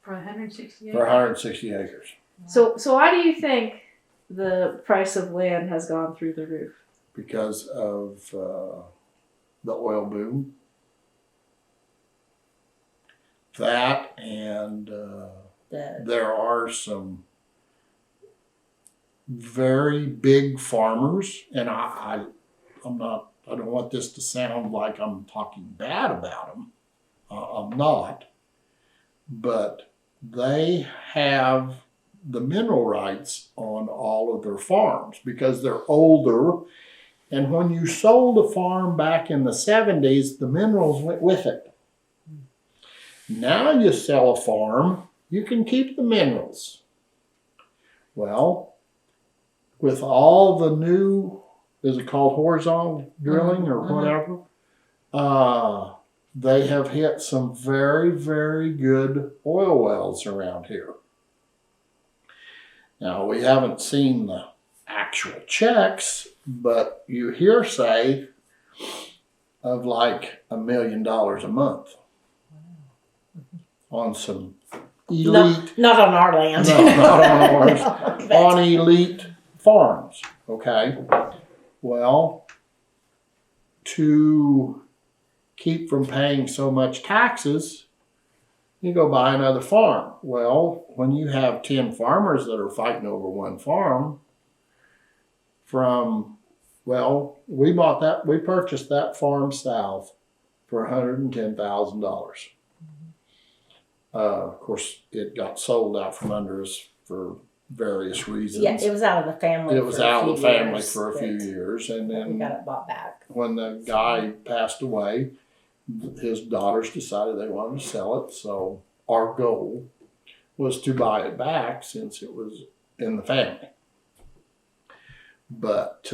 For 160 For 160 acres. So why do you think the price of land has gone through the roof? Because of the oil boom. That and there are some very big farmers, and I don't want this to sound like I'm talking bad about them. I'm not, but they have the mineral rights on all of their farms because they're older. And when you sold a farm back in the 70s, the minerals went with it. Now you sell a farm, you can keep the minerals. Well, with all the new, is it called horizontal drilling or whatever? They have hit some very, very good oil wells around here. Now, we haven't seen the actual checks, but you hear say of like $1 million a month on some elite. Not on our land. No, not on ours. On elite farms, okay? Well, to keep from paying so much taxes, you go buy another farm. Well, when you have 10 farmers that are fighting over one farm, we purchased that farm south for $110,000. Of course, it got sold out from under us for various reasons. Yeah, it was out of the family. It was out of the family for a few years, and then we got it bought back. When the guy passed away, his daughters decided they wanted to sell it. So our goal was to buy it back since it was in the family. But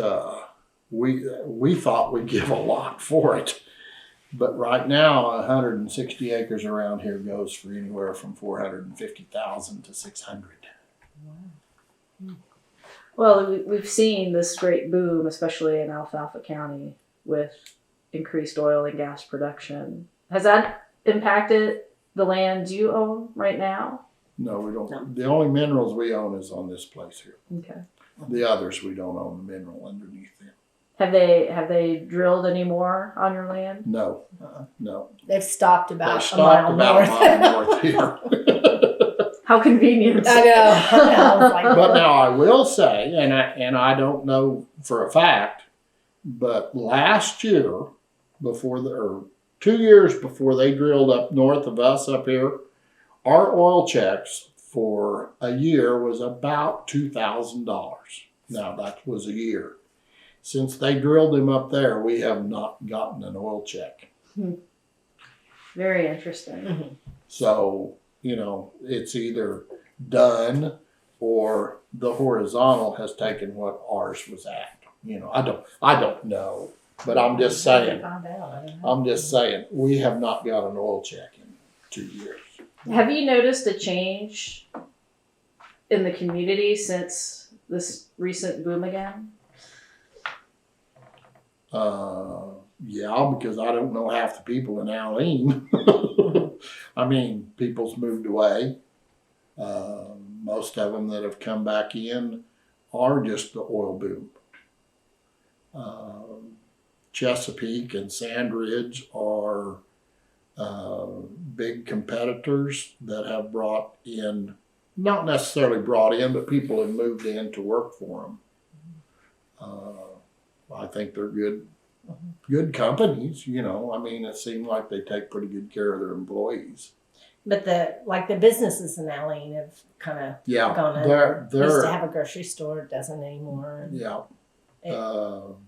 we thought we'd give a lot for it. But right now, 160 acres around here goes for anywhere from $450,000 to $600,000. Well, we've seen this great boom, especially in Alfalfa County, with increased oil and gas production. Has that impacted the land you own right now? No, we don't. No. The only minerals we own is on this place here. Okay. The others, we don't own the mineral underneath them. Have they drilled any more on your land? No, no. They've stopped about They stopped a mile about a mile north north. here. How convenient. I know. I was like, But now I will say, and I don't know for a fact, but last year, or 2 years before they drilled up north of us up here, our oil checks for a year was about $2,000. Now that was a year. Since they drilled them up there, we have not gotten an oil check. Very interesting. mm-hmm. So, it's either done or the horizontal has taken what ours was at. I don't know, but I'm just saying, we have not got an oil check in 2 years. Have you noticed a change in the community since this recent boom again? Yeah, because I don't know half the people in Aline. I mean, people's moved away. Most of them that have come back in are just the oil boom. Chesapeake and Sandridge are big competitors that have brought in, not necessarily brought in, but people have moved in to work for them. I think they're good companies, you know. I mean, it seems like they take pretty good care of their employees. But the businesses in Aline have kind of gone under. Used to have a grocery store, it doesn't anymore. Yeah. It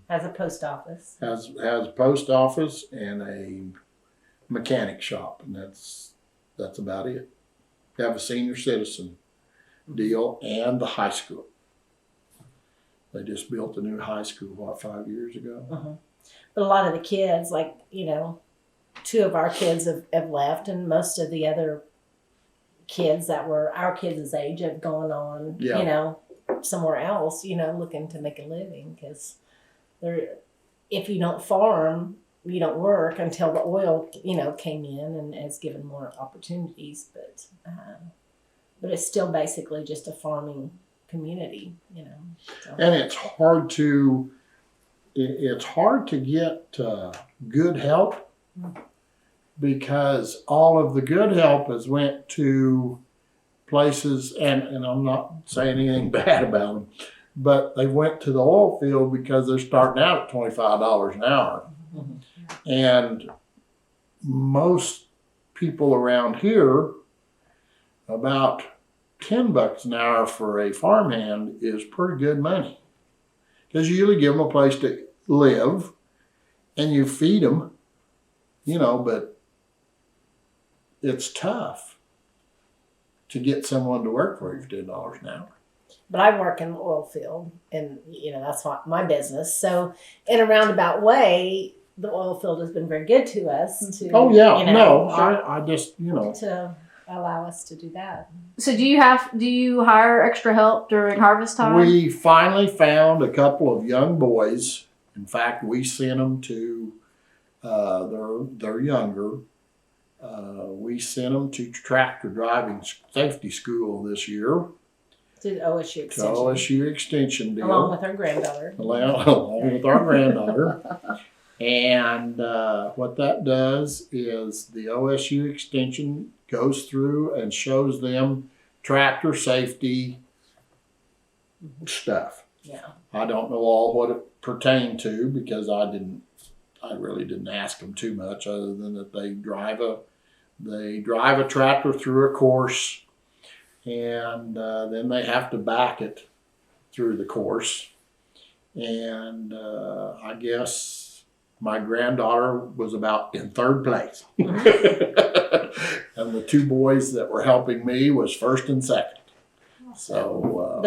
has a post office. Has a post office and a mechanic shop, and that's about it. They have a senior citizen deal and the high school. They just built a new high school, 5 years ago? But a lot of the kids, like, you know, 2 of our kids have left, and most of the other kids that were our kids' age have gone on, you know, somewhere else, you know, looking to make a living, because if you don't farm, you don't work until the oil, you know, came in and has given more opportunities. But it's still basically just a farming community, you know. So. And it's hard to get good help, because all of the good help has went to places, and I'm not saying anything bad about them, but they went to the oil field because they're starting out at $25 an hour. And most people around here, about $10 an hour for a farmhand is pretty good money, because you usually give them a place to live and you feed them, you know, but it's tough to get someone to work for you for $10 an hour. But I work in the oil field, and, you know, that's what my business. So in a roundabout way, the oil field has been very good to us. You know, I just, you know, to allow us to do that. So do you hire extra help during harvest time? We finally found a couple of young boys. In fact, we sent them to, they're younger. We sent them to tractor driving safety school this year. To OSU Extension. To OSU Extension deal. Along with our granddaughter. Along with our granddaughter. And what that does is the OSU Extension goes through and shows them tractor safety stuff. Yeah. I don't know all what it pertained to, because I really didn't ask them too much, other than that they drive a tractor through a course, and then they have to back it through the course. And I guess my granddaughter was about in 3rd place. And the 2 boys that were helping me was 1st and 2nd. So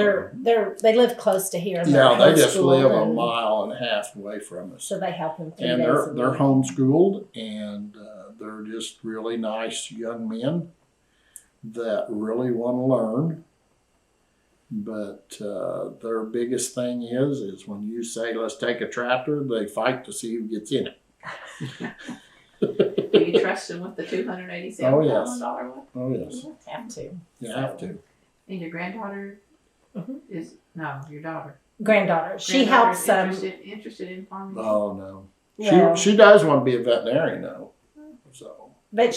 they live close to here. Yeah, they just live a mile and a half away from us. So they help them 3 and days a week. they're homeschooled, and they're just really nice young men that really want to learn. But their biggest thing is when you say, let's take a tractor, they fight to see who gets in it. Do you trust them with the $287,000 one? Oh, yes. You have to. You have to. And your granddaughter is, no, your daughter. Granddaughter. She helps interested in farming. Oh, no. Well, She does want to be a veterinarian, though. So. But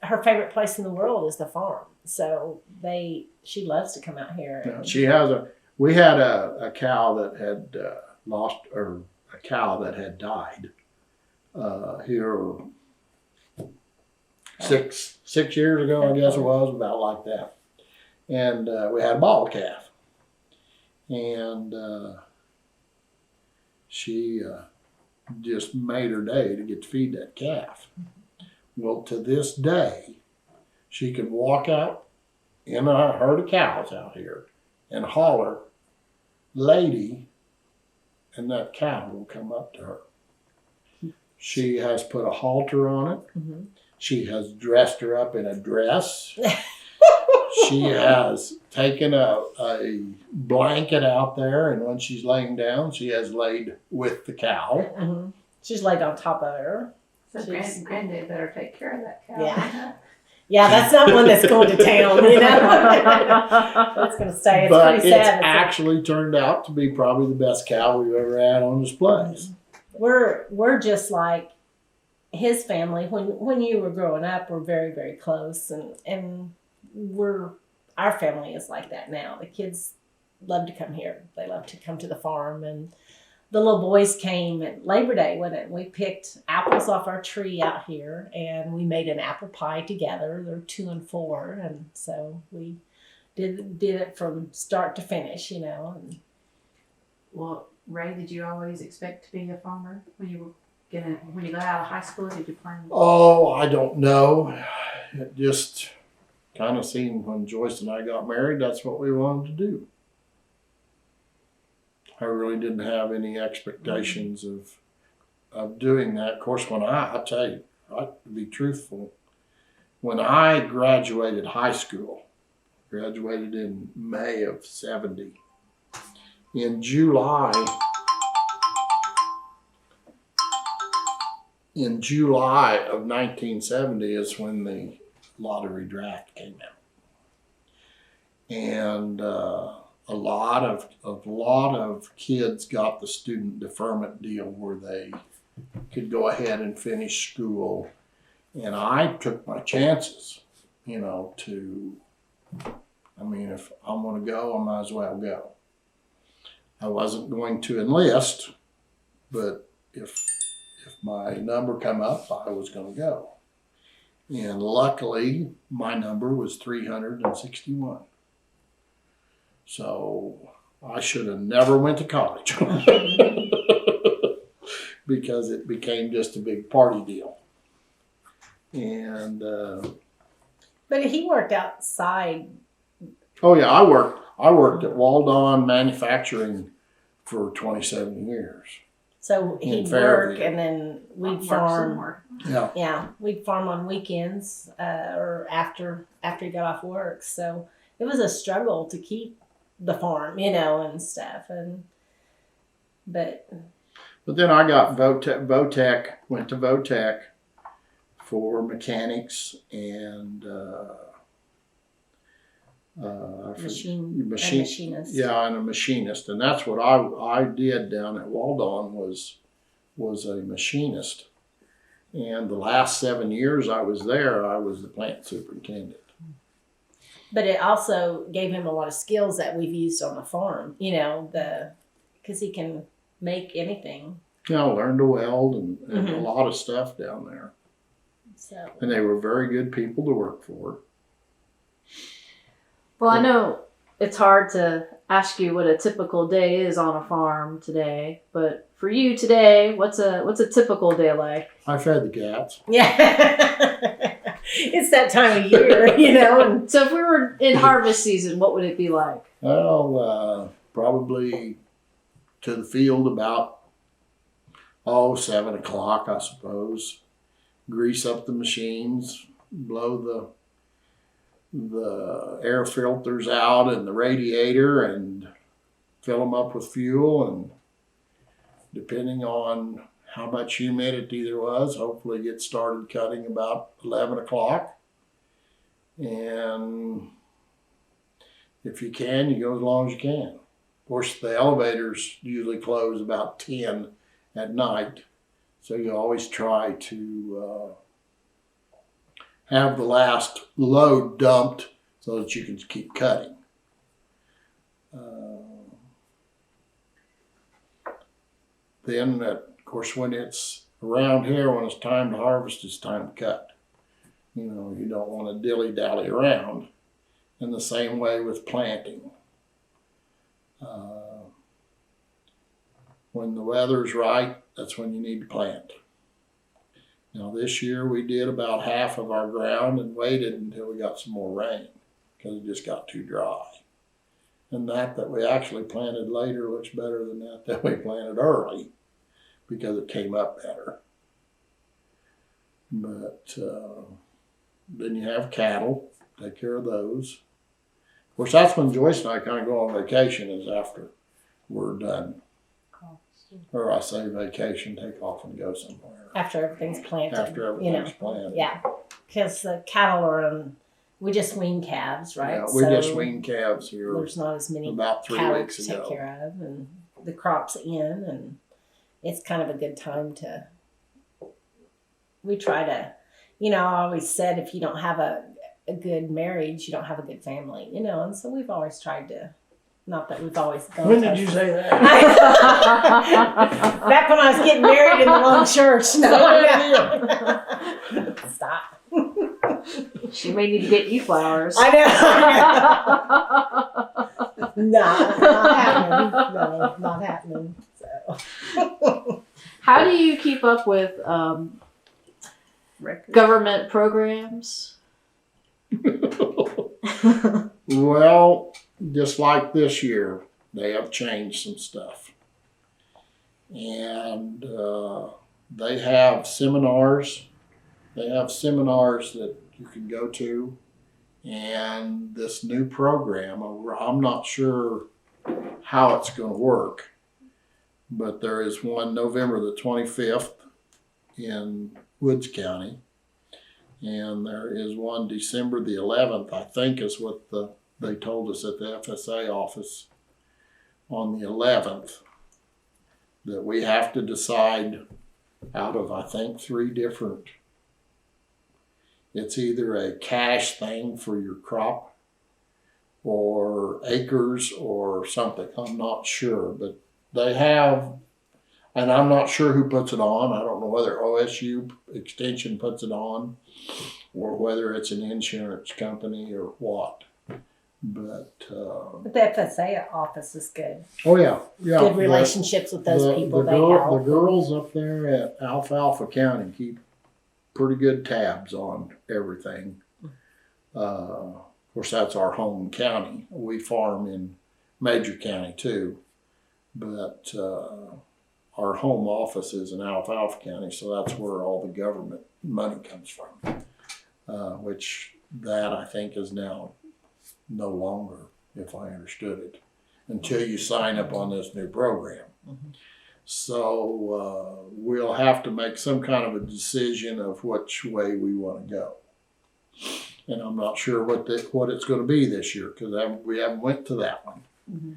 her favorite place in the world is the farm. So she loves to come out here. Yeah, we had a cow that had a cow that had died here 6 years ago, I guess it was, about like that. And we had a ball calf. And she just made her day to get to feed that calf. Well, to this day, she can walk out in a herd of cows out here and holler, "Lady," and that cow will come up to her. She has put a halter on it. Mm-hmm. She has dressed her up in a dress. She has taken a blanket out there, and when she's laying down, she has laid with the cow. Mm-hmm. She's laid on top of her. So granddad better take care of that cow. Yeah. Yeah, that's not one that's going to town, you know. That's going to stay. It's pretty sad. It's actually turned out to be probably the best cow we've ever had on displays. We're just like his family, when you were growing up, were very, very close, and our family is like that now. The kids love to come here. They love to come to the farm, and the little boys came at Labor Day with it. We picked apples off our tree out here, and we made an apple pie together. They're 2 and 4, and so we did it from start to finish, And Well, Ray, did you always expect to be a farmer when you got out of high school? Did you plan? Oh, I don't know. It just kind of seemed when Joyce and I got married, that's what we wanted to do. I really didn't have any expectations of doing that. Of course, I'll tell you, to be truthful, when I graduated high school, graduated in May of 70, in July of 1970 is when the lottery draft came out. And a lot of kids got the student deferment deal where they could go ahead and finish school. And I took my chances, if I'm going to go, I might as well go. I wasn't going to enlist, but if my number come up, I was going to go. And luckily, my number was 361. So I should have never went to college because it became just a big party deal. And but he worked outside. Oh yeah, I worked at Waldon Manufacturing for 27 years. So he'd work, and then we'd farm. Yeah, we'd farm on weekends or after he got off work. So it was a struggle to keep the farm, and stuff. But then I got Votech, went to Votech for mechanics and machinist. Yeah, and a machinist, and that's what I did down at Waldon was a machinist. And the last 7 years I was there, I was the plant superintendent. But it also gave him a lot of skills that we've used on the farm, because he can make anything. Yeah, I learned to weld and a lot of stuff down there. So. And they were very good people to work for. Well, I know it's hard to ask you what a typical day is on a farm today, but for you today, what's a typical day like? I fed the cats. Yeah. It's that time of year, And so if we were in harvest season, what would it be like? Well, probably to the field about 7 o'clock, I suppose. Grease up the machines, blow the air filters out and the radiator, and fill them up with fuel, and depending on how much humidity there was, hopefully get started cutting about 11 o'clock. And if you can, you go as long as you can. Of course, the elevators usually close about 10 at night, so you always try to have the last load dumped so that you can keep cutting. Then, of course, when it's around here, when it's time to harvest, it's time to cut. You don't want to dilly-dally around. In the same way with planting. When the weather's right, that's when you need to plant. Now this year we did about half of our ground and waited until we got some more rain because it just got too dry. And that we actually planted later looks better than that we planted early because it came up better. But then you have cattle, take care of those. Of course, that's when Joyce and I kind of go on vacation, is after we're done. Or I say vacation, take off and go somewhere. After everything's planted. After everything's planted. Yeah, because the cattle are we just wean calves, right? Yeah, we just wean calves here. There's not as many about 3 cattle weeks to ago. take care of, and the crop's in, and it's kind of a good time to we try to, I always said if you don't have a good marriage, you don't have a good family, and so we've always tried to, not that we've always done. When did you say that? Back when I was getting married in the wrong church. No. Stop. She may need to get you flowers. I know. Not happening. No, not happening. So. How do you keep up with government programs? Well, just like this year, they have changed some stuff. And they have seminars. They have seminars that you can go to. And this new program, I'm not sure how it's going to work, but there is one November the 25th in Woods County. And there is one December the 11th, I think is what they told us at the FSA office on the 11th, that we have to decide out of, I think, 3 different. It's either a cash thing for your crop or acres or something. I'm not sure, but they have, and I'm not sure who puts it on. I don't know whether OSU Extension puts it on or whether it's an insurance company or what. But the FSA office is good. Oh yeah. Good relationships with those people. They help. The girls up there at Alfalfa County keep pretty good tabs on everything. Of course, that's our home county. We farm in Major County too, but our home office is in Alfalfa County, so that's where all the government money comes from, which that I think is now no longer, if I understood it, until you sign up on this new program. Mm-hmm. So we'll have to make some kind of a decision of which way we want to go. And I'm not sure what it's going to be this year because we haven't went to that one. Mm-hmm.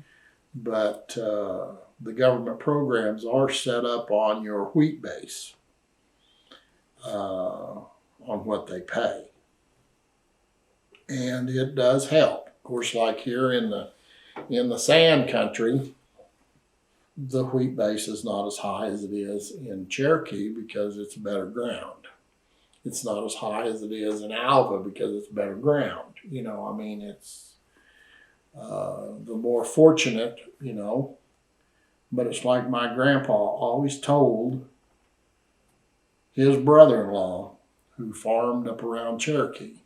But the government programs are set up on your wheat base, on what they pay. And it does help. Of course, like here in the sand country, the wheat base is not as high as it is in Cherokee because it's better ground. It's not as high as it is in Alva because it's better ground. It's the more fortunate, but it's like my grandpa always told his brother-in-law who farmed up around Cherokee.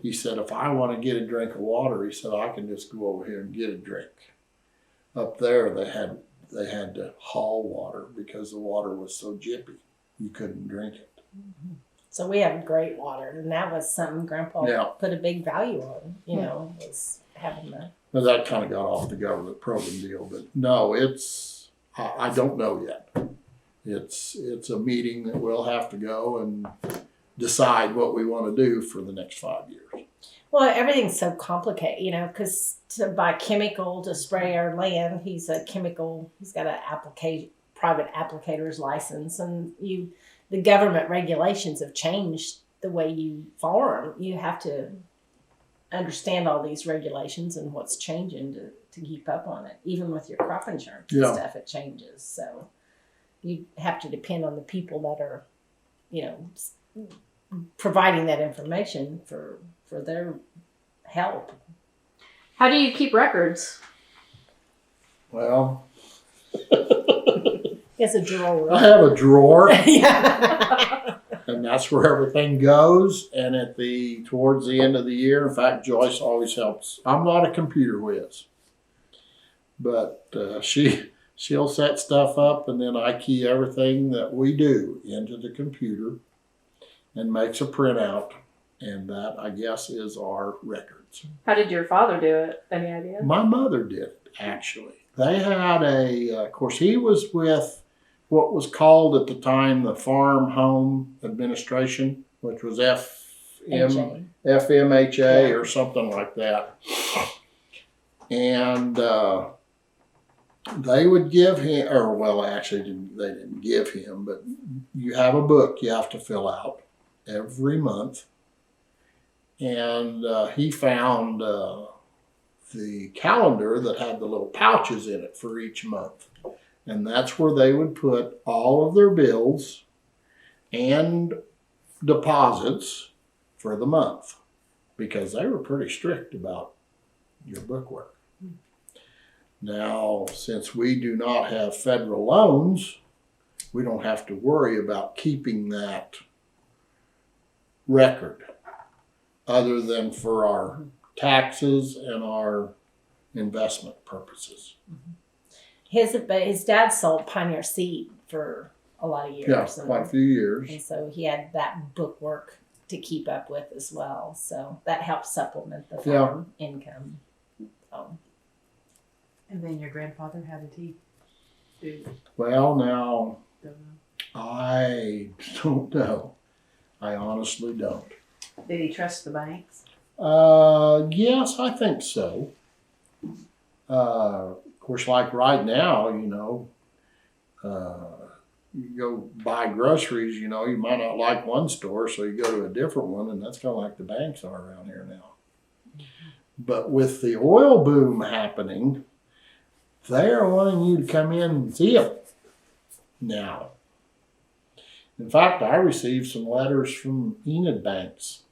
He said, if I want to get a drink of water, he said, I can just go over here and get a drink. Up there, they had to haul water because the water was so jippy. You couldn't drink it. Mm-hmm. So we have great water, and that was something Grandpa put a big value on, was having the... Well, that kind of got off the government program deal, but no, I don't know yet. It's a meeting that we'll have to go and decide what we want to do for the next 5 years. Well, everything's so complicated, because to buy chemical to spray our land, he's got a private applicator's license, and the government regulations have changed the way you farm. You have to understand all these regulations and what's changing to keep up on it. Even with your crop insurance and stuff, it changes. So you have to depend on the people that are, providing that information for their help. How do you keep records? Well, it's a drawer. I have a drawer. Yeah. And that's where everything goes. And towards the end of the year, in fact, Joyce always helps. I'm not a computer whiz, but she'll set stuff up, and then I key everything that we do into the computer and makes a printout. And that, I guess, is our records. How did your father do it? Any idea? My mother did it, actually. They had of course, he was with what was called at the time the Farm Home Administration, which was FMHA or something like that. And they would give him, or well, actually, they didn't give him, but you have a book you have to fill out every month. And he found the calendar that had the little pouches in it for each month. And that's where they would put all of their bills and deposits for the month, because they were pretty strict about your bookwork. Now, since we do not have federal loans, we don't have to worry about keeping that record, other than for our taxes and our investment purposes. His dad sold Pioneer Seed for a lot of years. Yeah, quite a few years. And so he had that bookwork to keep up with as well. So that helped supplement the farm income. And then your grandfather, how did he do? Well, now, Don't know. I don't know. I honestly don't. Did he trust the banks? Yes, I think so. Of course, like right now, you go buy groceries, you might not like one store, so you go to a different one, and that's kind of like the banks are around here now. But with the oil boom happening, they're wanting you to come in and see them now. In fact, I received some letters from Enid banks.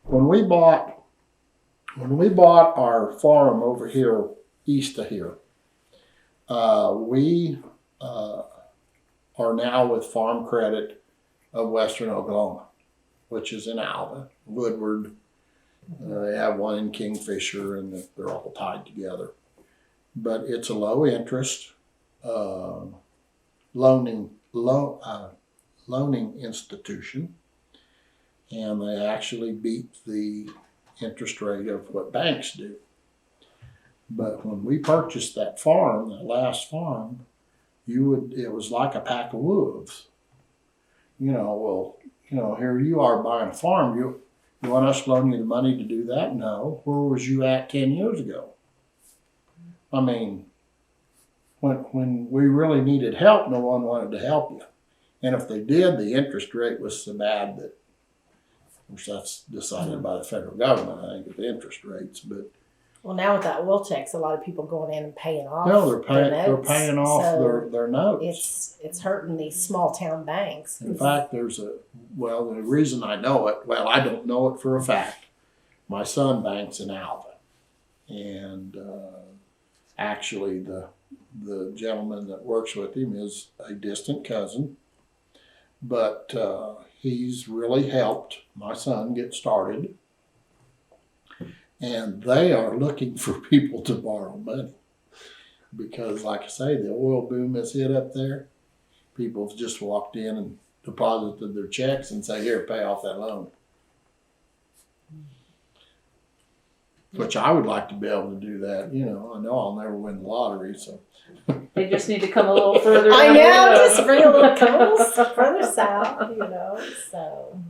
When we bought our farm over here, east of here, we are now with Farm Credit of Western Oklahoma, which is in Alva, Woodward. They have one in Kingfisher, and they're all tied together. But it's a low interest loaning institution, and they actually beat the interest rate of what banks do. But when we purchased that farm, that last farm, it was like a pack of wolves. Here you are buying a farm. You want us to loan you the money to do that? No. Where was you at 10 years ago? I mean, when we really needed help, no one wanted to help you. And if they did, the interest rate was so bad that, of course, that's decided by the federal government, I think, the interest rates. But well, now with that oil checks, a lot of people going in and paying off. no, they're notes. paying off So their notes. It's hurting these small town banks. In fact, the reason I know it, I don't know it for a fact. My son banks in Alva, and actually the gentleman that works with him is a distant cousin, but he's really helped my son get started, and they are looking for people to borrow money, because like I say, the oil boom has hit up there. People have just walked in and deposited their checks and say, here, pay off that loan. Which I would like to be able to do that. I know I'll never win the lottery, so. They just need to come a little further. I down know, the road. just bring a little couple further south, so.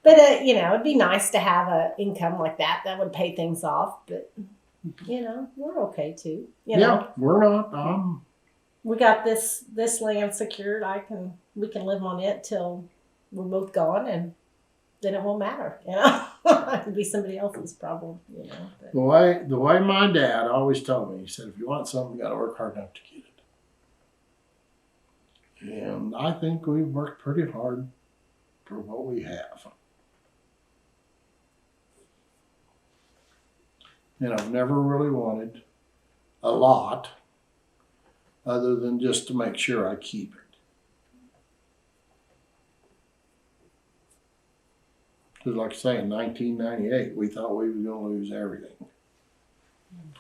But it'd be nice to have an income like that. That would pay things off, but, we're okay too. Yeah, we're not. We got this land secured. We can live on it till we're both gone, and then it won't matter. It could be somebody else's problem. But. The way my dad always told me, he said, if you want something, you got to work hard enough to get it. And I think we've worked pretty hard for what we have. And I've never really wanted a lot, other than just to make sure I keep it. Because like I say, in 1998, we thought we were going to lose everything.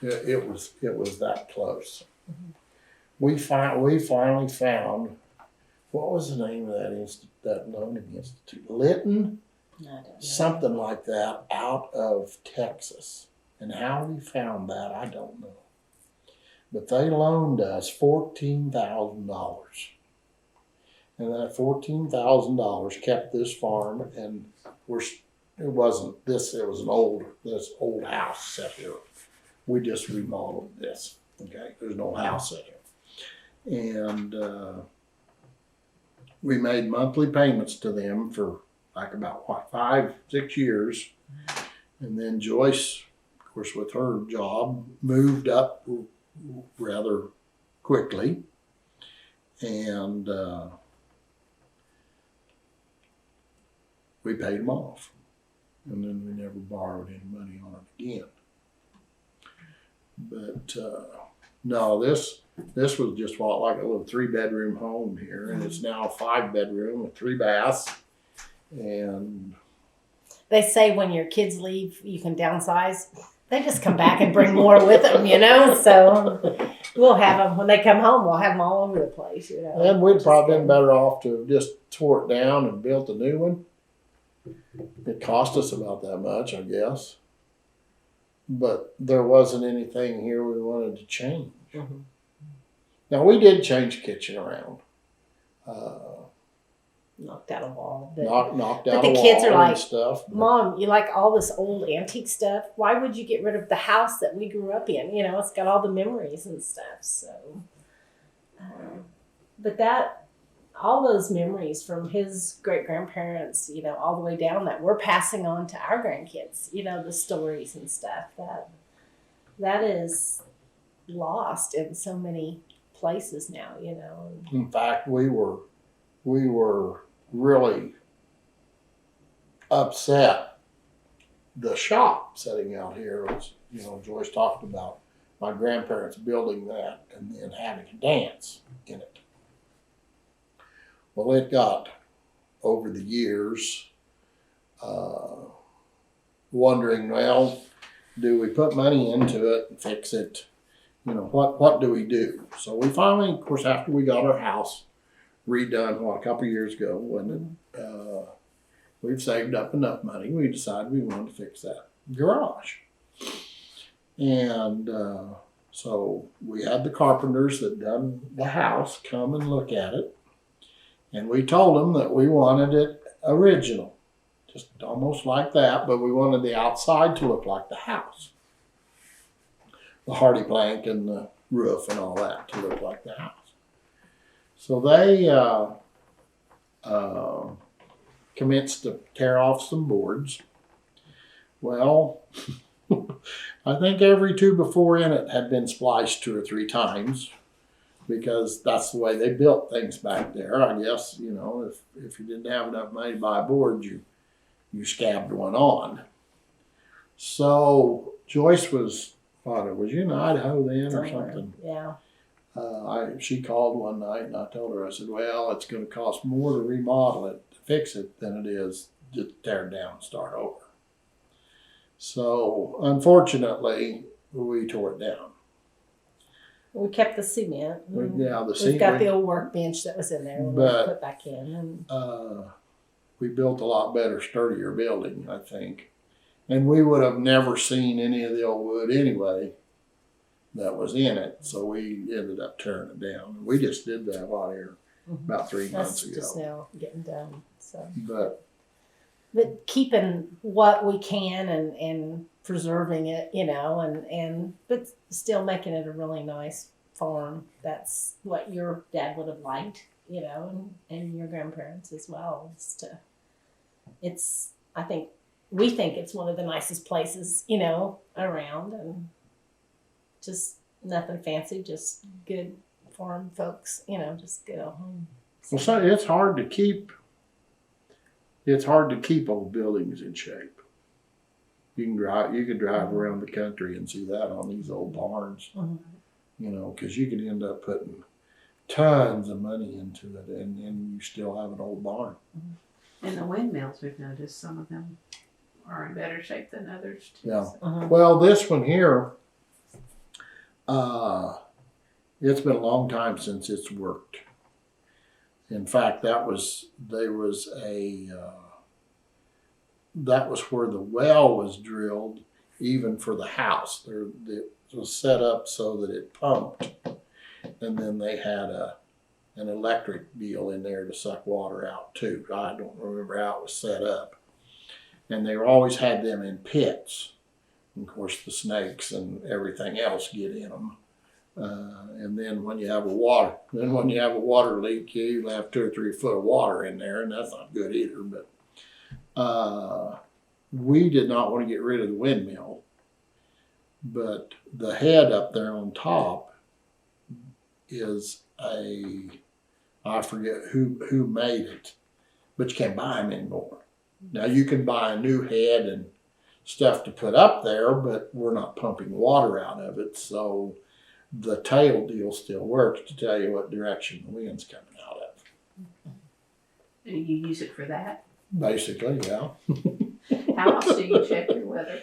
It was that close. Mm-hmm. We finally found, what was the name of that loaning institute? Lytton? I don't know. Something like that, out of Texas. And how we found that, I don't know. But they loaned us $14,000. And that $14,000 kept this farm, and it was this old house set here. We just remodeled this. Okay, there's no house in it. And we made monthly payments to them for like about, what, 5-6 years. And then Joyce, of course, with her job, moved up rather quickly. And we paid them off. And then we never borrowed any money on it again. But no, this was just what, like a little 3-bedroom home here, and it's now a 5-bedroom with 3 baths. And They say when your kids leave, you can downsize. They just come back and bring more with them, you know. So we'll have them when they come home. We'll have them all over the place, you know. and we'd probably been better off to have just tore it down and built a new one. It cost us about that much, I guess. But there wasn't anything here we wanted to change. Mhm. Now, we did change the kitchen around. Knocked out a wall. But Knocked out the a wall kids are and like, stuff. but- Mom, you like all this old antique stuff. Why would you get rid of the house that we grew up in? You know, it's got all the memories and stuff. So, but all those memories from his great grandparents, you know, all the way down that we're passing on to our grandkids, you know, the stories and stuff that is lost in so many places now, you know. In fact, we were really upset. The shop sitting out here was, you know, Joyce talked about my grandparents building that and then having a dance in it. Well, it got, over the years, wondering, well, do we put money into it and fix it? You know, what do we do? So we finally, of course, after we got our house redone, a couple of years ago, when we've saved up enough money, we decided we wanted to fix that garage. And so we had the carpenters that done the house come and look at it. And we told them that we wanted it original, just almost like that, but we wanted the outside to look like the house. The hardy plank and the roof and all that to look like the house. So they commenced to tear off some boards. Well, I think every 2x4 in it had been spliced 2 or 3 times, because that's the way they built things back there. I guess, you know, if you didn't have enough money to buy a board, you scabbed one on. So Joyce was you in Idaho then or something? Yeah. She called one night and I told her, I said, well, it's going to cost more to remodel it, to fix it, than it is to tear it down and start over. So unfortunately, we tore it down. We kept the cement. Yeah, the We've cement. got the old workbench that was in there. We put back in. And We built a lot better, sturdier building, I think. And we would have never seen any of the old wood anyway that was in it. So we ended up tearing it down. We just did that out here about 3 months ago. That's just now getting done. So, But keeping what we can and preserving it, you know, but still making it a really nice farm. That's what your dad would have liked, you know, and your grandparents as well. We think it's one of the nicest places, you know, around, and just nothing fancy, just good farm folks, you know, just good old home. well, so it's hard to keep old buildings in shape. You can drive around the country and see that on these old barns, you know, because you could end up putting tons of money into it, and you still have an old barn. And the windmills, we've noticed some of them are in better shape than others too. Yeah. So. Well, this one here, it's been a long time since it's worked. In fact, that was where the well was drilled, even for the house. It was set up so that it pumped, and then they had an electric deal in there to suck water out too. I don't remember how it was set up. And they always had them in pits. And of course, the snakes and everything else get in them. And then when you have a water leak, you have 2 or 3 foot of water in there, and that's not good either. But we did not want to get rid of the windmill, but the head up there on top is I forget who made it, but you can't buy them anymore. Now you can buy a new head and stuff to put up there, but we're not pumping water out of it, so the tail deal still works to tell you what direction the wind's coming out of. Do you use it for that? Basically, yeah. How else do you check your weather?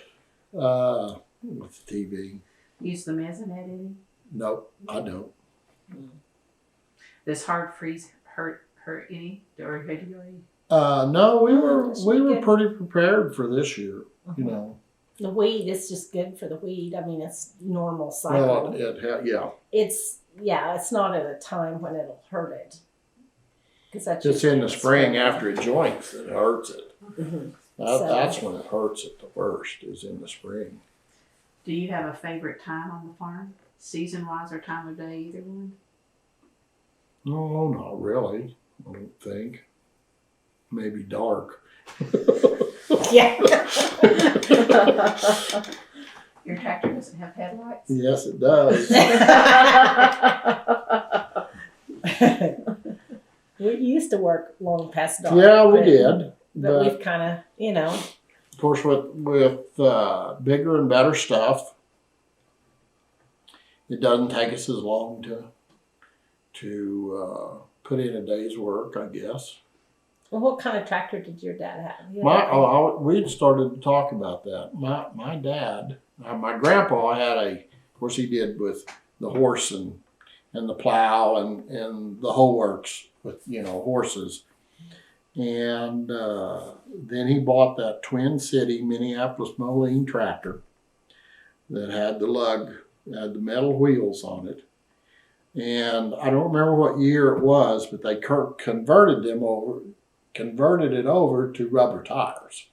With the TV. Use the mesonet any? Nope, I don't. Does hard freeze hurt any? Or have you already? No, we were good. pretty prepared for this year. You know. The weed is just good for the weed. I mean, it's normal cycle. Well, yeah. It's not at a time when it'll hurt it. It's in the spring after it joints that hurts it. Mm-hmm. That's when it hurts it the worst, is in the spring. Do you have a favorite time on the farm? Season-wise or time of day, either one? No, not really. I don't think. Maybe dark. Yeah. Your tractor doesn't have headlights? Yes, it does. We used to work long past dark. Yeah, we but- did. But we've kind of, Of course, with bigger and better stuff, it doesn't take us as long to put in a day's work, I guess. Well, what kind of tractor did your dad have? We'd started to talk about that. My dad, my grandpa had of course he did with the horse and the plow and the whole works with, horses. And then he bought that Twin City Minneapolis Moline tractor that had the lug, had the metal wheels on it. And I don't remember what year it was, but they converted it over to rubber tires.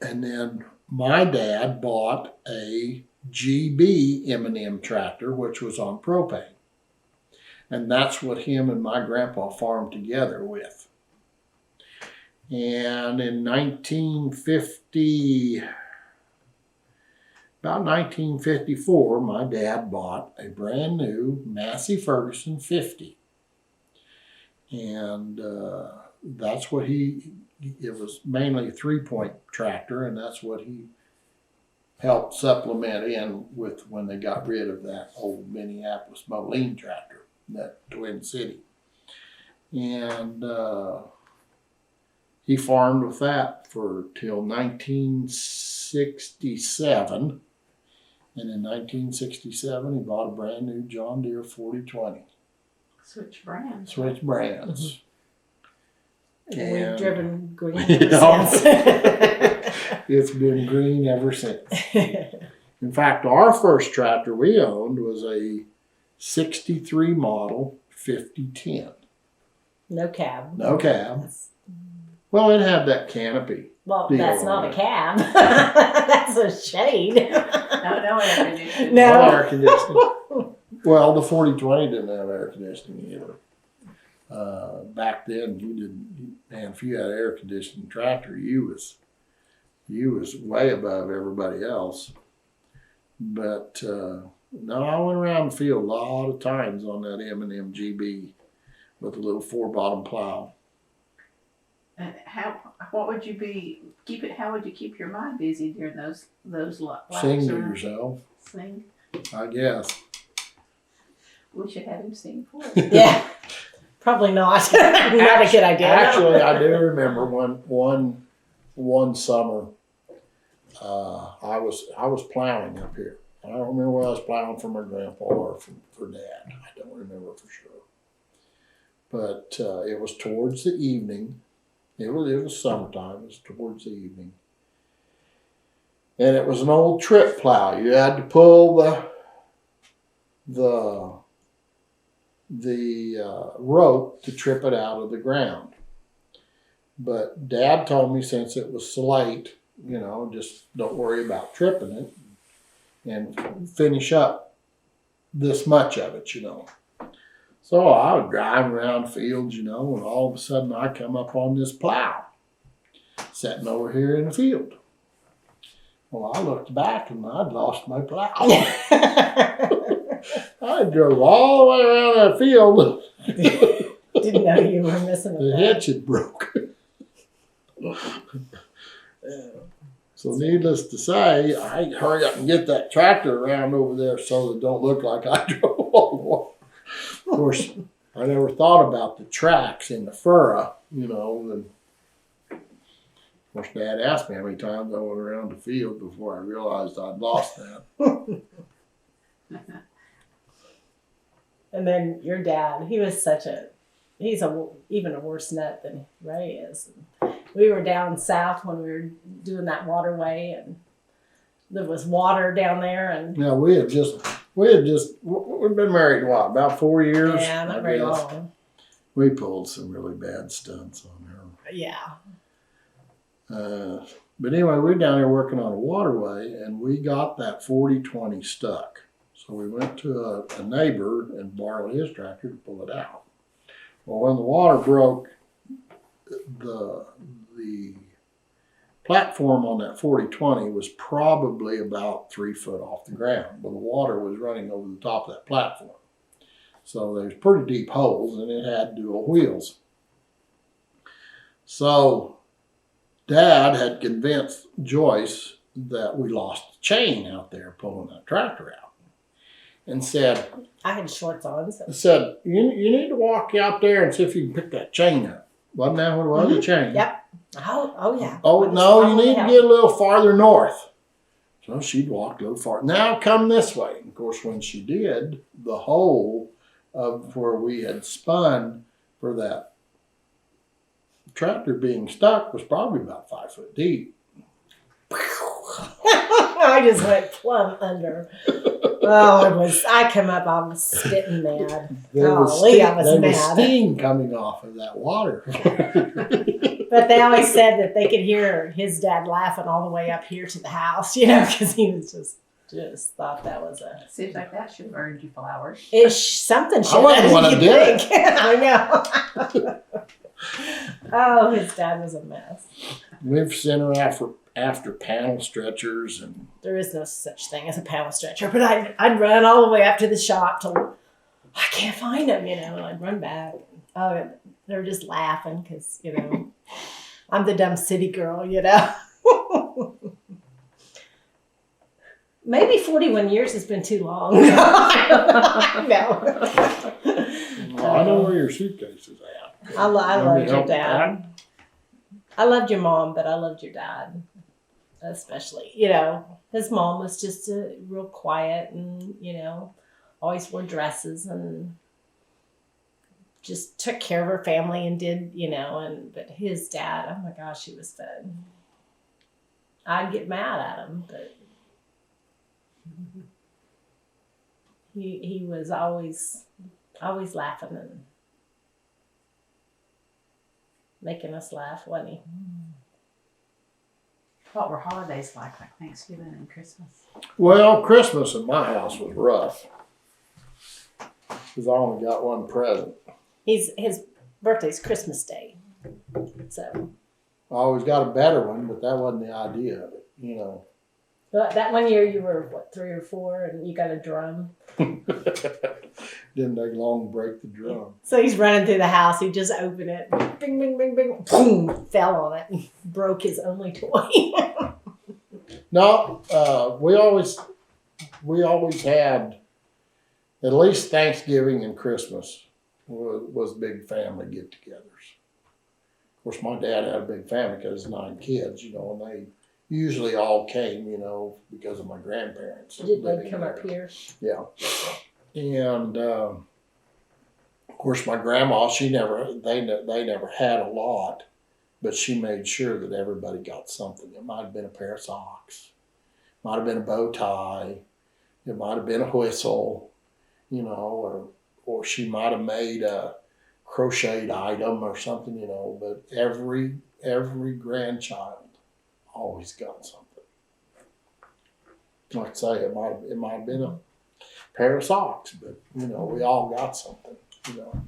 And then my dad bought a GB M&M tractor, which was on propane. And that's what him and my grandpa farmed together with. And in 1954, my dad bought a brand new Massey Ferguson 50. And that's what it was mainly a 3-point tractor, and that's what he helped supplement in with when they got rid of that old Minneapolis Moline tractor, that Twin City. And he farmed with that till 1967. And in 1967, he bought a brand new John Deere 4020. Switch brands. Switch brands. And we've driven green Yeah. since. It's been green ever since. In fact, our first tractor we owned was a 63 model 5010. No cab. No cab. Well, it had that canopy. Well, deal that's on not a it. cab. That's a shade. No air conditioning. No. No air conditioning. Well, the 4020 didn't have air conditioning either. Back then, you didn't. Man, if you had an air conditioning tractor, you was way above everybody else. But no, I went around the field a lot of times on that M&M GB with a little 4-bottom plow. How would you keep your mind busy during those laps? Sing to around? yourself, Sing. I guess. We should have him sing for us. Yeah. Probably not. Not a good idea. Actually, I do remember one summer, I was plowing up here. I don't remember whether I was plowing for my grandpa or for Dad. I don't remember for sure. But it was towards the evening. It was summertime. It was towards the evening, and it was an old trip plow. You had to pull the rope to trip it out of the ground. But Dad told me since it was so late, just don't worry about tripping it and finish up this much of it, you know. So I was driving around fields, you know, and all of a sudden I come up on this plow sitting over here in the field. Well, I looked back and I'd lost my plow. I drove all the way around that field. Didn't know you were missing a The plow. hitch had broke. So needless to say, I hurry up and get that tractor around over there so it don't look like I drove all the way. Of course, I never thought about the tracks in the furrow, you know. And of course, Dad asked me how many times I went around the field before I realized I'd lost that. And then your dad, he was he's even a worse nut than Ray is. We were down south when we were doing that waterway, and there was water down there, and Yeah, we've been married, what, about 4 years? yeah, not I very guess. long. We pulled some really bad stunts on her. Yeah. But anyway, we were down there working on a waterway, and we got that 40-20 stuck. So we went to a neighbor and borrowed his tractor to pull it out. Well, when the water broke, the platform on that 40-20 was probably about 3 foot off the ground. Well, the water was running over the top of that platform. So there's pretty deep holes, and it had dual wheels. So Dad had convinced Joyce that we lost the chain out there pulling that tractor out, and said, I had shorts on, so you need to walk out there and see if you can pick that chain up. Wasn't that what it was, a chain? Yep. Oh yeah. Oh, I just no, you followed need the to get a little farther north. So she'd walk a little far. Now come this way. And of course, when she did, the hole of where we had spun for that tractor being stuck was probably about 5 foot deep. I just went plumb under. Oh, I come up, I was spitting mad. There was mad. steam coming off of that water. But they always said that they could hear his dad laughing all the way up here to the house, you know, because he was just thought that was a. Seems like that should have earned you flowers. Something should I wasn't the one you that did think. I know. Oh, his dad was a mess. We've sent her after panel stretchers, and There is no such thing as a panel stretcher, but I'd run all the way up to the shop till I can't find them, you know, and I'd run back. Oh, they're just laughing because, you know, I'm the dumb city girl, you know. Maybe 41 years has been too long. I know. I know where your suitcase is at. I Want me loved to your help dad. I loved your mom, but I loved your dad especially. You know, his mom was just real quiet and, you know, always wore dresses and just took care of her family and did, you know, but his dad, oh my gosh, he was fed. I'd get mad at him, but he was always laughing and making us laugh, wasn't he? What were holidays like Thanksgiving and Christmas? Well, Christmas in my house was rough because I only got one present. His birthday's Christmas Day, so. I always got a better one, but that wasn't the idea of it, you know. But that one year you were, what, 3 or 4, and you got a drum? Didn't take long to break the drum. So he's running through the house. He just opened it. Bing, bing, bing, bing. Boom! Fell on it and broke his only toy. No, we always had at least Thanksgiving and Christmas was big family get-togethers. Of course, my dad had a big family because 9 kids, you know, and they usually all came, you know, because of my grandparents. Did they living come there. up here? Yeah. And of course, my grandma, they never had a lot, but she made sure that everybody got something. It might have been a pair of socks, might have been a bow tie, it might have been a whistle, you know, or she might have made a crocheted item or something, you know. But every grandchild always got something. Like I say, it might have been pair of socks, but you know, we all got something, you know.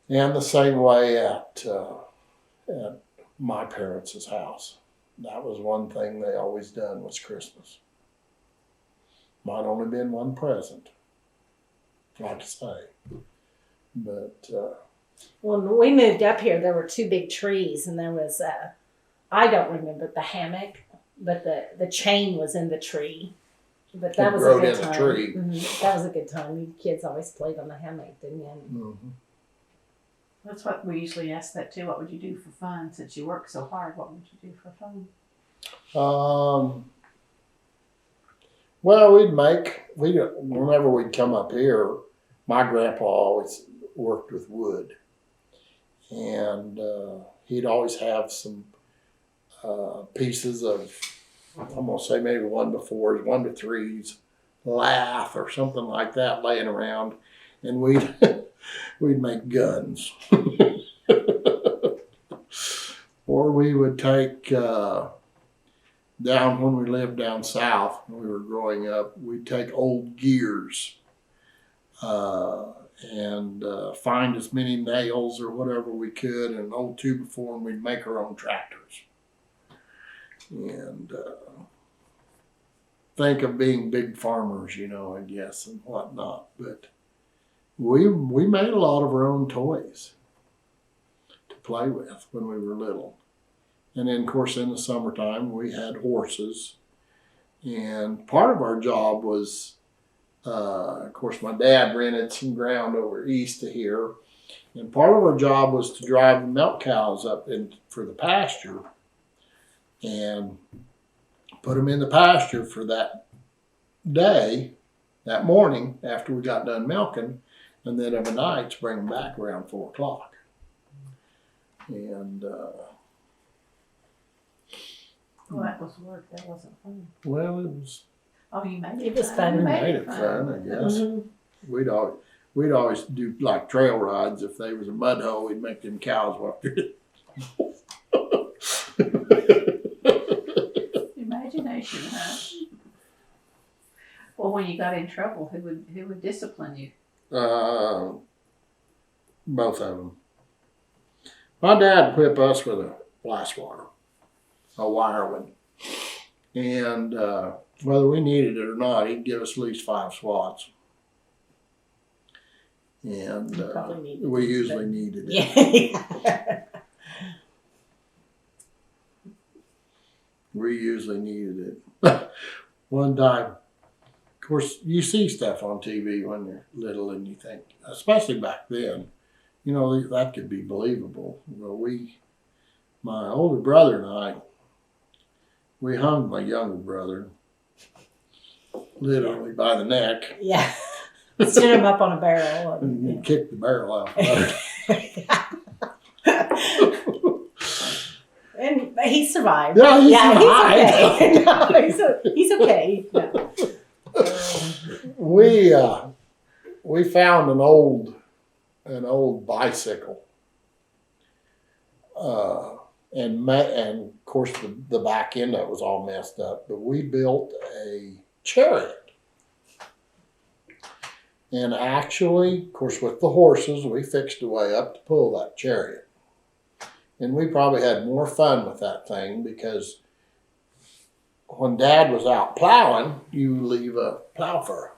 And the same way at my parents' house. That was one thing they always done was Christmas. Might only been one present, like I say. But When we moved up here, there were 2 big trees, and there was I don't remember the hammock, but the chain was in the tree. But that was a growed good in time. a tree. That was a good time. You kids always played on the hammock, didn't you? mm-hmm. That's what we usually ask that too. What would you do for fun? Since you work so hard, what would you do for fun? Well, whenever we'd come up here, my grandpa always worked with wood, and he'd always have some pieces of, I'm gonna say maybe 1-4s, 1-3s, lath or something like that laying around, and we'd make guns. Or we would take down when we lived down south when we were growing up, we'd take old gears and find as many nails or whatever we could in an old 2x4, and we'd make our own tractors. And think of being big farmers, you know, I guess, and whatnot. But we made a lot of our own toys to play with when we were little. And then, of course, in the summertime, we had horses. And part of our job was, of course, my dad rented some ground over east of here. And part of our job was to drive the milk cows up for the pasture and put them in the pasture for that day, that morning, after we got done milking. And then of a night, bring them back around 4 o'clock. And Well, that was work. That wasn't fun. well, it was. Oh, you made it. It was fun. You We made it fun, I guess. Mm-hmm. We'd always do like trail rides. If there was a mud hole, we'd make them cows walk through it. Imagination, huh? Well, when you got in trouble, who would discipline you? Both of them. My dad whipped us with a fly swatter, a wire one, and whether we needed it or not, he'd give us at least 5 swats. And You probably needed we it, usually but- needed it. Yeah. We usually needed it. One time, of course, you see stuff on TV when you're little and you think, especially back then, you know, that could be believable. Well, my older brother and I, we hung my younger brother literally by the neck Yeah. Stood him up on a barrel. and kicked the barrel out. Of And he survived. Yeah, he survived. He's okay. He's okay. No. We found an old bicycle, and of course the back end of it was all messed up. But we built a chariot, and actually, of course, with the horses, we fixed a way up to pull that chariot. And we probably had more fun with that thing because when Dad was out plowing, you leave a plow furrow.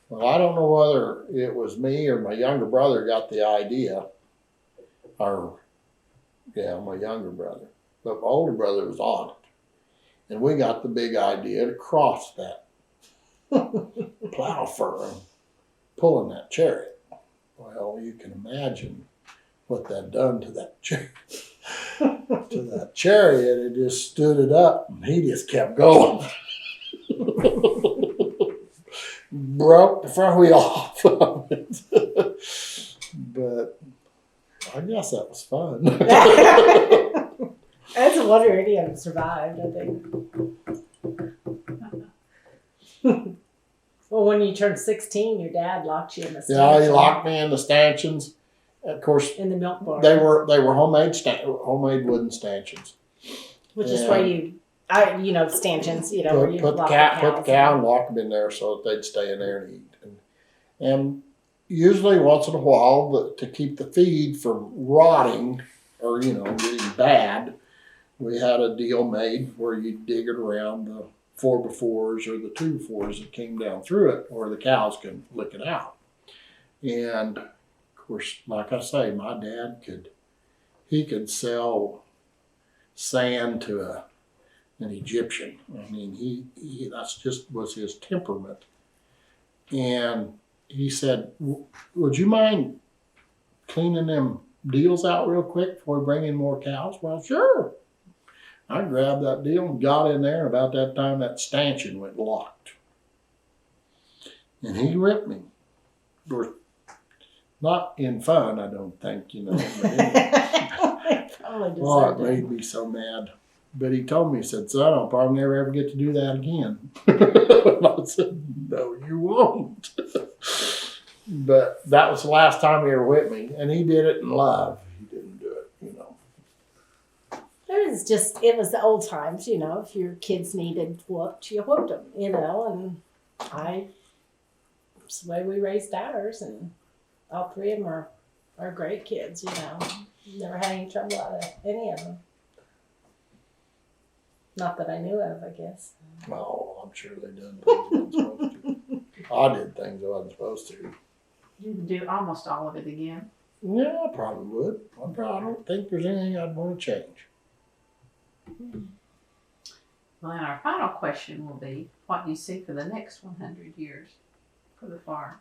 Well, I don't know whether it was me or my younger brother got the idea, my younger brother. But my older brother was on it. And we got the big idea to cross that plow furrow, pulling that chariot. Well, you can imagine what that done to that chariot. It just stood it up and he just kept going. Broke the front wheel off of it. But I guess that was fun. That's a wonder any of them survived, I think. Well, when you turned 16, your dad locked you in the stanchion. Yeah, he locked me in the stanchions. Of course, In the milk bar. they were homemade wooden stanchions. Which is where you stanchions, where you Put the lock cow and lock them in there so that they'd stay in there and eat. And usually once in a while, to keep the feed from rotting or, getting bad, we had a deal made where you dig it around the 4x4s or the 2x4s that came down through it, or the cows can lick it out. And of course, like I say, my dad could sell sand to an Egyptian. I mean, he that's just was his temperament. And he said, "Would you mind cleaning them deals out real quick before we bring in more cows?" Well, sure. I grabbed that deal and got in there, and about that time that stanchion went locked. And he ripped me. Not in fun, I don't think, But it made me so mad. But he told me, he said, "Son, I'll probably never ever get to do that again." And I said, "No, you won't." But that was the last time he ever whipped me. And he did it in love. He didn't do it, It was the old times, if your kids needed whooped, you whooped them, and it's the way we raised ours, and all three of them are great kids, Never had any trouble out of any of them. Not that I knew of, I guess. Oh, I'm sure they done things I wasn't supposed to. I did things I wasn't supposed to. You'd do almost all of it again. Yeah, I probably would. I don't think there's anything I'd want to change. Well, and our final question will be, what do you see for the next 100 years for the farm?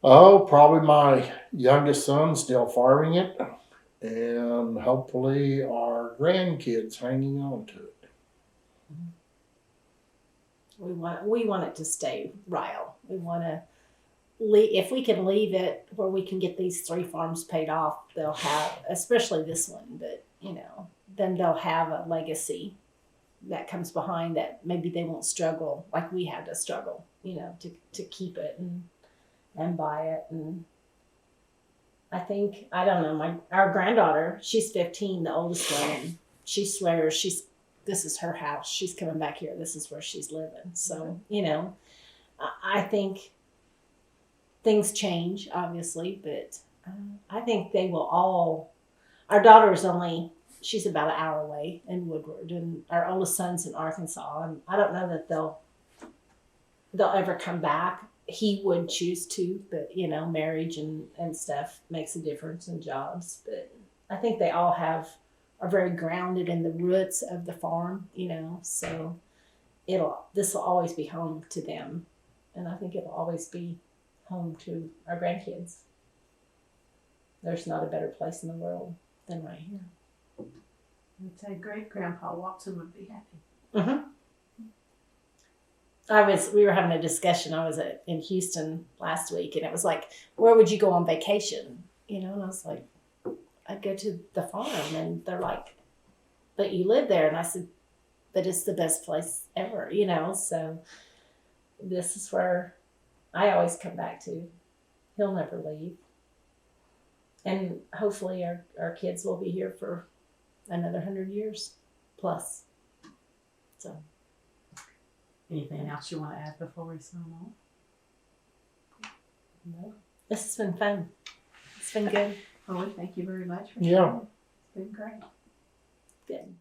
Oh, probably my youngest son still farming it, and hopefully our grandkids hanging on to it. We want it to stay Ryel. We want to if we can leave it where we can get these 3 farms paid off, they'll have, especially this one, but then they'll have a legacy that comes behind that maybe they won't struggle like we had to struggle, to keep it and buy it. And I think, I don't know, our granddaughter, she's 15, the oldest one, and she swears this is her house. She's coming back here. This is where she's living. So, I think things change, obviously, but I think they will all. Our daughter is she's about an hour away in Woodward, and our oldest son's in Arkansas, and I don't know that they'll ever come back. He would choose to, but marriage and stuff makes a difference in jobs. But I think they all are very grounded in the roots of the farm, so this will always be home to them, and I think it'll always be home to our grandkids. There's not a better place in the world than right here. I'd say great grandpa Watson would be happy. Mm-hmm. We were having a discussion. I was in Houston last week, and it was like, where would you go on vacation? And I was like, I'd go to the farm. And they're like, but you live there. And I said, but it's the best place ever, so this is where I always come back to. He'll never leave. And hopefully our kids will be here for another 100 years plus. So. Anything else you want to add before we sign off? No. This has been fun. It's been good. Well, thank you very much for sharing. It's been great. Good.